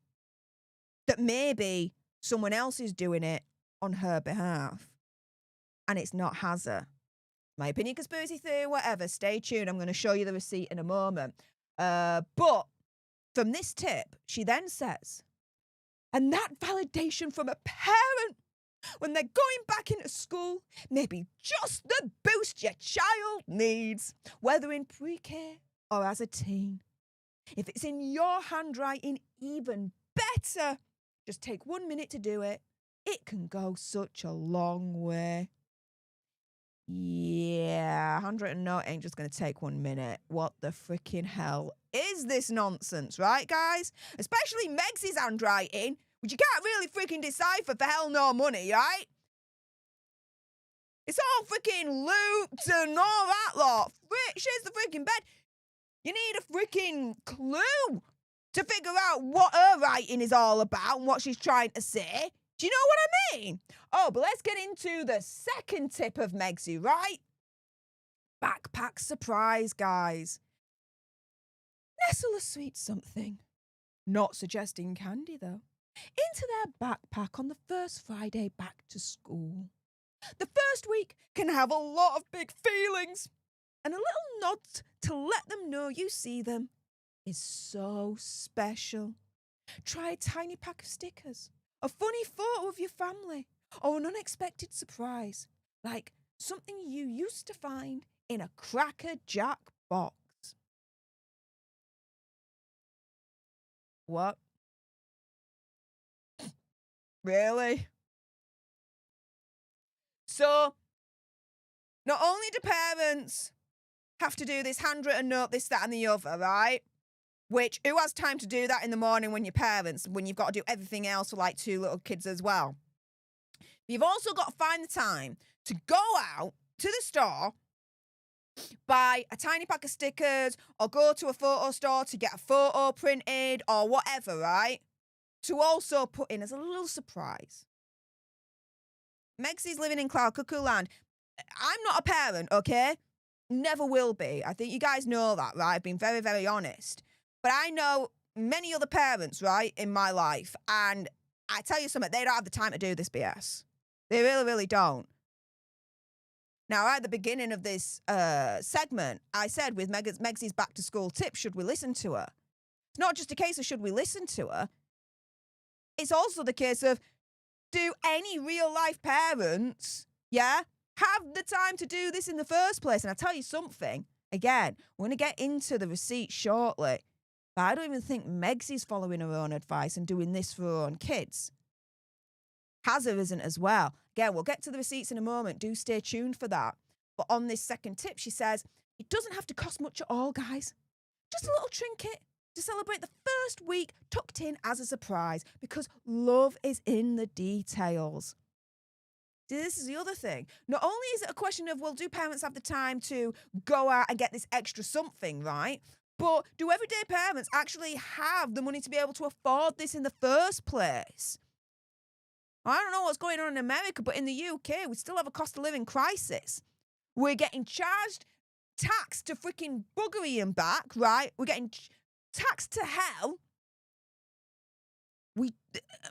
That maybe someone else is doing it on her behalf. And it's not Hazza. My opinion, conspiracy theory, whatever. Stay tuned. I'm going to show you the receipt in a moment. But from this tip, she then says, and that validation from a parent when they're going back into school may be just the boost your child needs, whether in pre-K or as a teen. If it's in your handwriting, even better. Just take 1 minute to do it. It can go such a long way. Yeah, handwritten note ain't just going to take 1 minute. What the freaking hell is this nonsense, right, guys? Especially Megsy's handwriting, which you can't really freaking decipher for hell nor money, right? It's all freaking looped and all that lot. Shares the freaking bed. You need a freaking clue to figure out what her writing is all about and what she's trying to say. Do you know what I mean? Oh, but let's get into the second tip of Megsy, right? Backpack surprise, guys. Nestle a sweet something. Not suggesting candy, though. Into their backpack on the first Friday back to school. The first week can have a lot of big feelings. And a little nod to let them know you see them is so special. Try a tiny pack of stickers. A funny photo of your family, or an unexpected surprise, like something you used to find in a Cracker Jack box. What? Really? So, not only do parents have to do this handwritten note, this, that, and the other, right? Which, who has time to do that in the morning when you're parents, when you've got to do everything else for like 2 little kids as well? You've also got to find the time to go out to the store, buy a tiny pack of stickers, or go to a photo store to get a photo printed, or whatever, right? To also put in as a little surprise. Megsy's living in cloud cuckoo land. I'm not a parent, okay? Never will be. I think you guys know that, right? I've been very, very honest. But I know many other parents, right, in my life, and I tell you something, they don't have the time to do this BS. They really, really don't. Now, at the beginning of this segment, I said with Megsy's back-to-school tips, should we listen to her? It's not just a case of should we listen to her. It's also the case of, do any real-life parents, yeah, have the time to do this in the first place? And I'll tell you something. Again, we're going to get into the receipt shortly. But I don't even think Megsy's following her own advice and doing this for her own kids. Hazza isn't as well. Again, we'll get to the receipts in a moment. Do stay tuned for that. But on this second tip, she says, it doesn't have to cost much at all, guys. Just a little trinket to celebrate the first week tucked in as a surprise, because love is in the details. See, this is the other thing. Not only is it a question of, well, do parents have the time to go out and get this extra something, right? But do everyday parents actually have the money to be able to afford this in the first place? I don't know what's going on in America, but in the UK, we still have a cost of living crisis. We're getting charged tax to freaking buggery and back, right? We're getting taxed to hell.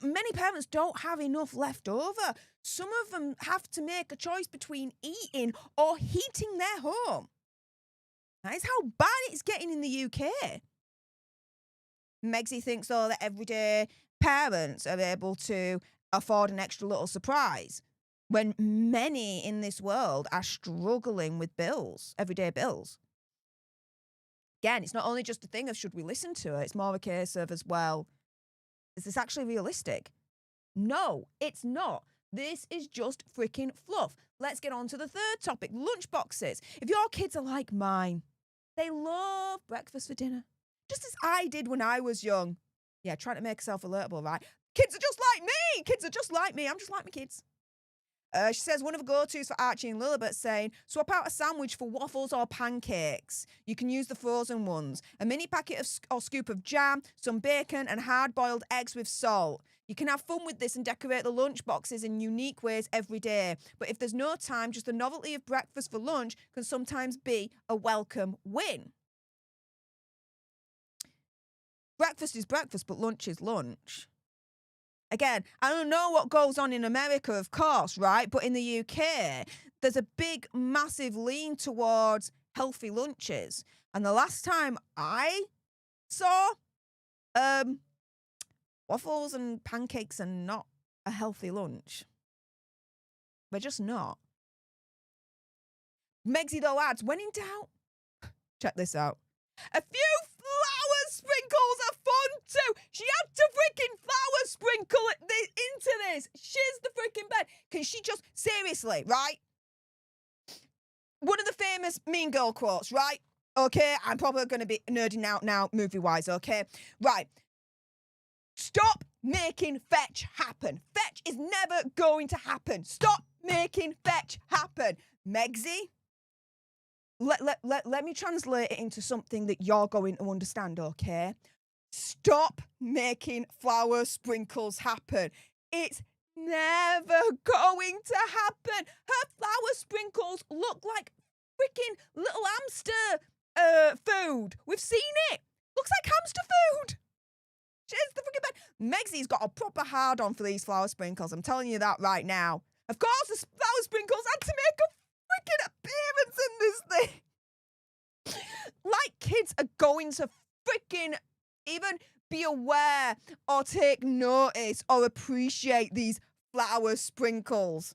Many parents don't have enough left over. Some of them have to make a choice between eating or heating their home. That is how bad it's getting in the UK. Megsy thinks, though, that everyday parents are able to afford an extra little surprise when many in this world are struggling with bills, everyday bills. Again, it's not only just a thing of should we listen to it, it's more a case of as well, is this actually realistic? No, it's not. This is just freaking fluff. Let's get on to the third topic, lunchboxes. If your kids are like mine, they love breakfast for dinner. just as I did when I was young. Yeah, trying to make herself relatable, right? Kids are just like me. Kids are just like me. I'm just like my kids. She says one of the go-tos for Archie and Lilibet saying, swap out a sandwich for waffles or pancakes. You can use the frozen ones. A mini packet of or scoop of jam, some bacon and hard-boiled eggs with salt. You can have fun with this and decorate the lunch boxes in unique ways every day. But if there's no time, just the novelty of breakfast for lunch can sometimes be a welcome win. Breakfast is breakfast, but lunch is lunch. Again, I don't know what goes on in America, of course, right? But in the UK, there's a big, massive lean towards healthy lunches. And the last time I saw waffles and pancakes are not a healthy lunch. They're just not. Megsy, though, adds, when in doubt, check this out. A few flour sprinkles are fun too. She had to freaking flour sprinkle into this. She's the freaking bed. Can she just, seriously, right? One of the famous Mean Girl quotes, right? Okay, I'm probably going to be nerding out now, movie-wise, okay? Right. Stop making fetch happen. Fetch is never going to happen. Stop making fetch happen. Megsy, let me translate it into something that you're going to understand, okay? Stop making flour sprinkles happen. It's never going to happen. Her flour sprinkles look like freaking little hamster food. We've seen it. Looks like hamster food. She's the freaking bed. Megsy's got a proper hard-on for these flour sprinkles. I'm telling you that right now. Of course, the flour sprinkles had to make a freaking appearance in this thing. Like kids are going to freaking even be aware or take notice or appreciate these flour sprinkles.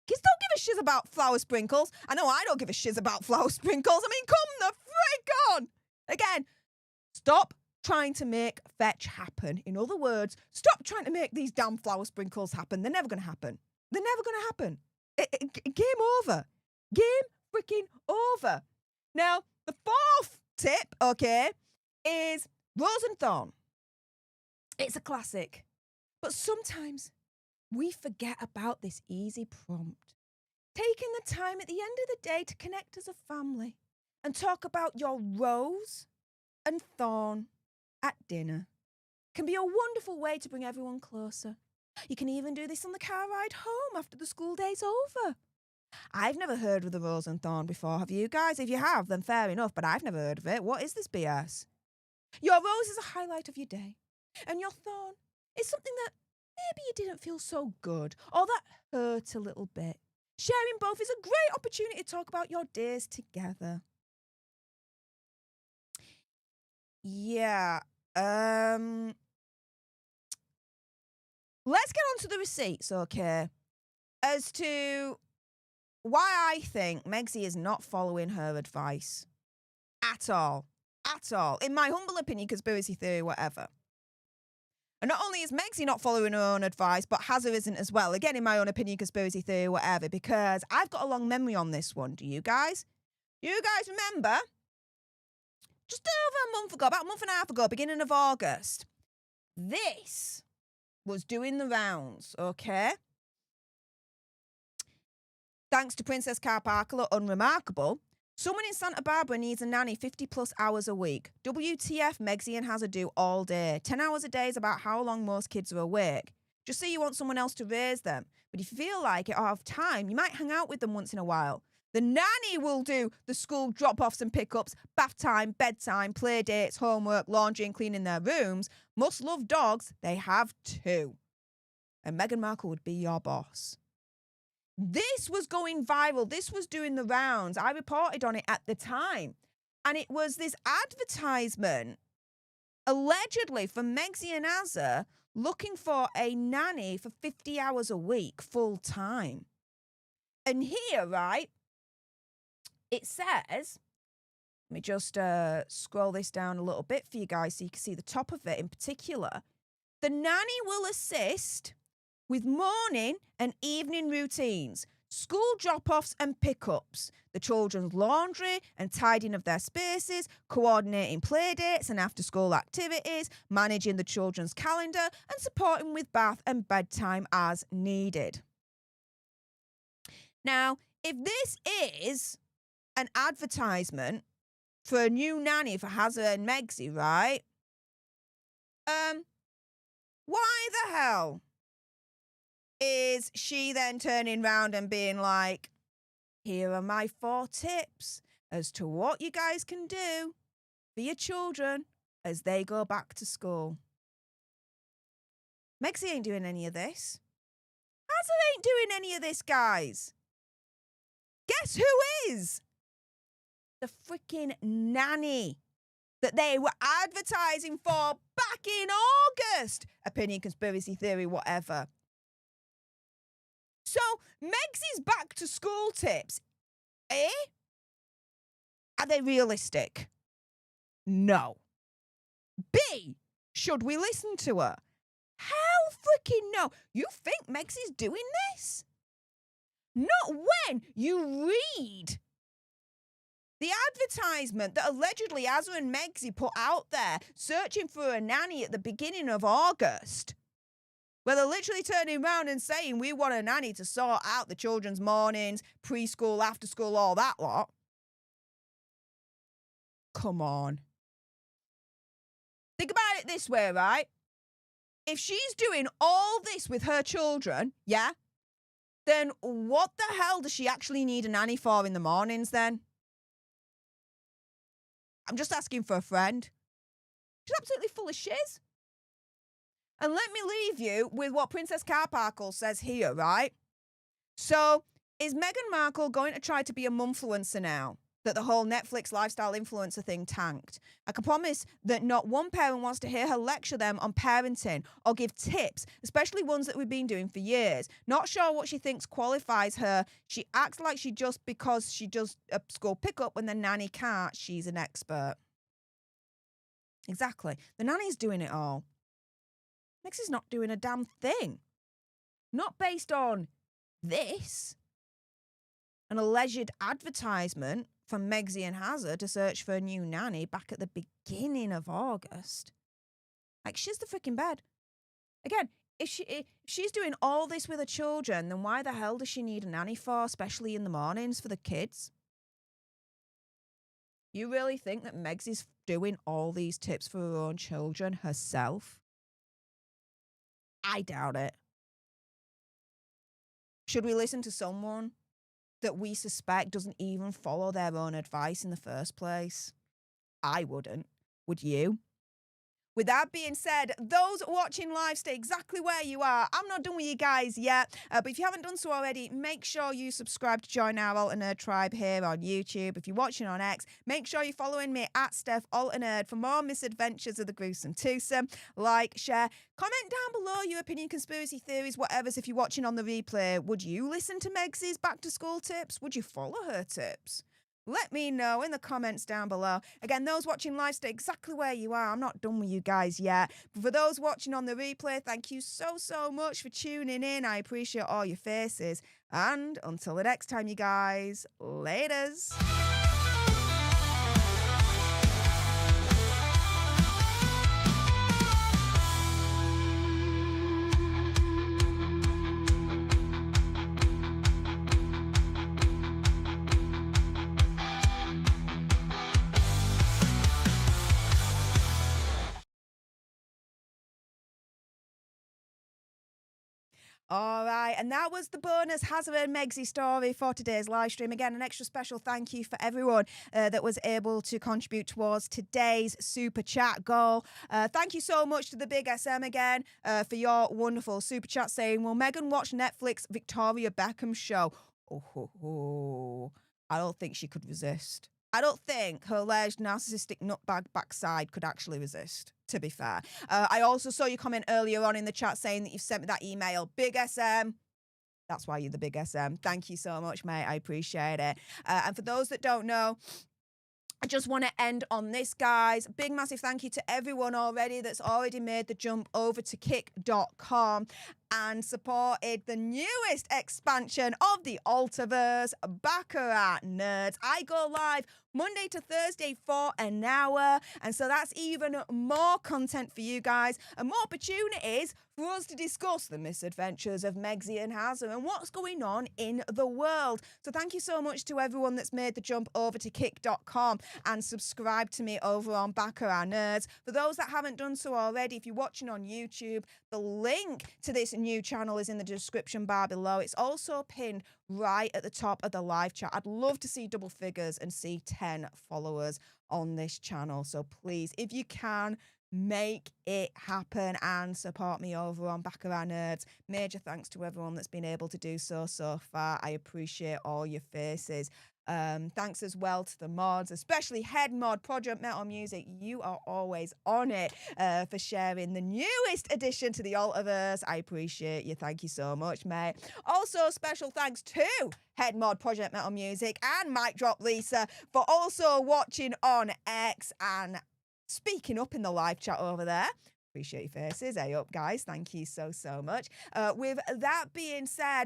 Kids don't give a shiz about flour sprinkles. I know I don't give a shiz about flour sprinkles. I mean, come the frick on. Again, stop trying to make fetch happen. In other words, stop trying to make these damn flour sprinkles happen. They're never going to happen. They're never going to happen. Game over. Game freaking over. Now, the fourth tip, okay, is Rose and Thorn. It's a classic. But sometimes we forget about this easy prompt. Taking the time at the end of the day to connect as a family and talk about your rose and thorn at dinner can be a wonderful way to bring everyone closer. You can even do this on the car ride home after the school day's over. I've never heard of the rose and thorn before, have you guys? If you have, then fair enough, but I've never heard of it. What is this BS? Your rose is a highlight of your day, and your thorn is something that maybe you didn't feel so good, or that hurt a little bit. Sharing both is a great opportunity to talk about your days together. Yeah, let's get on to the receipts, okay? As to why I think Megsy is not following her advice. At all. At all. In my humble opinion, conspiracy theory, whatever. And not only is Megsy not following her own advice, but Hazza isn't as well. Again, in my own opinion, conspiracy theory, whatever, because I've got a long memory on this one. Do you guys? You guys remember? Just over a month ago, about a month and a half ago, beginning of August, this was doing the rounds, okay? Thanks to Princess Carparcula Unremarkable, someone in Santa Barbara needs a nanny 50 plus hours a week. WTF, Megsy and Hazza do all day. 10 hours a day is about how long most kids are awake. Just say you want someone else to raise them. But if you feel like it or have time, you might hang out with them once in a while. The nanny will do the school drop-offs and pickups, bath time, bedtime, play dates, homework, laundry and cleaning their rooms. Must love dogs, they have two. And Meghan Markle would be your boss. This was going viral. This was doing the rounds. I reported on it at the time. And it was this advertisement, allegedly from Megsy and Hazza, looking for a nanny for 50 hours a week, full time. And here, right, it says, let me just scroll this down a little bit for you guys so you can see the top of it in particular. The nanny will assist with morning and evening routines, school drop-offs and pickups, the children's laundry and tidying of their spaces, coordinating play dates and after-school activities, managing the children's calendar and supporting with bath and bedtime as needed. Now, if this is an advertisement for a new nanny for Harry and Meghan, right? Why the hell is she then turning round and being like, here are my 4 tips as to what you guys can do for your children as they go back to school? Meghan ain't doing any of this. Harry ain't doing any of this, guys. Guess who is? The freaking nanny that they were advertising for back in August. Opinion, conspiracy theory, whatever. So, Meg's back to school tips, eh? Are they realistic? No. B, should we listen to her? Hell freaking no. You think Meg's doing this? Not when you read the advertisement that allegedly Harry and Meghan put out there searching for a nanny at the beginning of August, where they're literally turning around and saying, we want a nanny to sort out the children's mornings, preschool, after school, all that lot. Come on. Think about it this way, right? If she's doing all this with her children, yeah, then what the hell does she actually need a nanny for in the mornings then? I'm just asking for a friend. She's absolutely full of shiz. And let me leave you with what Princess Carparkle says here, right? So, is Meghan Markle going to try to be a mumfluencer now that the whole Netflix lifestyle influencer thing tanked? I can promise that not one parent wants to hear her lecture them on parenting or give tips, especially ones that we've been doing for years. Not sure what she thinks qualifies her. She acts like she just because she does a school pickup when the nanny can't, she's an expert. Exactly. The nanny's doing it all. Meg's not doing a damn thing. Not based on this. An alleged advertisement from Meghan and Harry to search for a new nanny back at the beginning of August. Like, she's the freaking bed. Again, if she's doing all this with her children, then why the hell does she need a nanny for, especially in the mornings for the kids? You really think that Meg's is doing all these tips for her own children herself? I doubt it. Should we listen to someone that we suspect doesn't even follow their own advice in the first place? I wouldn't. Would you? With that being said, those watching live, stay exactly where you are. I'm not done with you guys yet, but if you haven't done so already, make sure you subscribe to join our Alternerd tribe here on YouTube. If you're watching on X, make sure you're following me at Stef Alternerd for more misadventures of the gruesome twosome. Like, share, comment down below your opinion, conspiracy theories, whatever's. If you're watching on the replay, would you listen to Meg's back to school tips? Would you follow her tips? Let me know in the comments down below. Again, those watching live, stay exactly where you are. I'm not done with you guys yet. But for those watching on the replay, thank you so much for tuning in. I appreciate all your faces. And until the next time, you guys, laters. All right, and that was the bonus Harry and Meghan story for today's live stream. Again, an extra special thank you for everyone that was able to contribute towards today's super chat goal. Thank you so much to the Big SM again for your wonderful super chat saying, will Meghan watch Netflix Victoria Beckham show? Oh, I don't think she could resist. I don't think her alleged narcissistic nutbag backside could actually resist, to be fair. I also saw your comment earlier on in the chat saying that you've sent me that email. Big SM. That's why you're the Big SM. Thank you so much, mate. I appreciate it. And for those that don't know, I just want to end on this, guys. Big, massive thank you to everyone already that's already made the jump over to kick.com and supported the newest expansion of the Altverse, Baccarat Nerds. I go live Monday to Thursday for an hour, and so that's even more content for you guys and more opportunities for us to discuss the misadventures of Megzy and Hazza and what's going on in the world. So thank you so much to everyone that's made the jump over to kick.com and subscribe to me over on Baccarat Nerds. For those that haven't done so already, if you're watching on YouTube, the link to this new channel is in the description bar below. It's also pinned right at the top of the live chat. I'd love to see double figures and see 10 followers on this channel. So please, if you can, make it happen and support me over on Baccarat Nerds. Major thanks to everyone that's been able to do so far. I appreciate all your faces. Thanks as well to the mods, especially Head Mod, Project Metal Music. You are always on it for sharing the newest addition to the Altverse. I appreciate you. Thank you so much, mate. Also, special thanks to Head Mod, Project Metal Music, and Mic Drop Lisa for also watching on X and speaking up in the live chat over there. Appreciate your faces. Hey up, guys. Thank you so much. With that being said,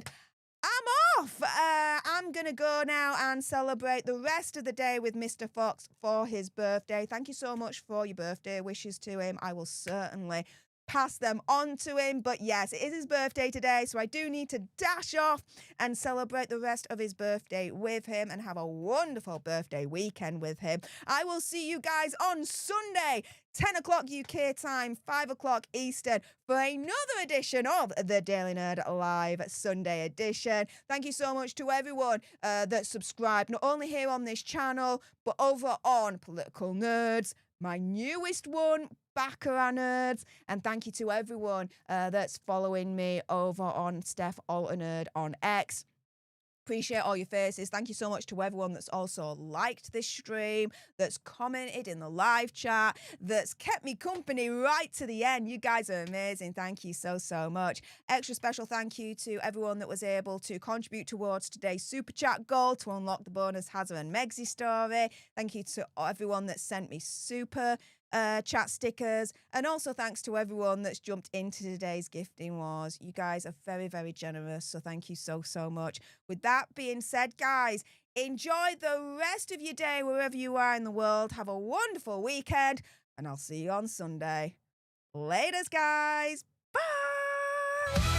I'm off. I'm going to go now and celebrate the rest of the day with Mr. Fox for his birthday. Thank you so much for your birthday wishes to him. I will certainly pass them on to him. But yes, it is his birthday today, so I do need to dash off and celebrate the rest of his birthday with him and have a wonderful birthday weekend with him. I will see you guys on Sunday, 10 o'clock UK time, 5 o'clock Eastern, for another edition of the Daily Nerd Live Sunday edition. Thank you so much to everyone that subscribed, not only here on this channel, but over on Political Nerds, my newest one, Baccarat Nerds, and thank you to everyone that's following me over on Stef Alternerd on X. Appreciate all your faces. Thank you so much to everyone that's also liked this stream, that's commented in the live chat, that's kept me company right to the end. You guys are amazing. Thank you so much. Extra special thank you to everyone that was able to contribute towards today's super chat goal to unlock the bonus Hazza and Megzy story. Thank you to everyone that sent me super chat stickers, and also thanks to everyone that's jumped into today's gifting wars. You guys are very generous, so thank you so much. With that being said, guys, enjoy the rest of your day wherever you are in the world. Have a wonderful weekend, and I'll see you on Sunday. Laters, guys. Bye.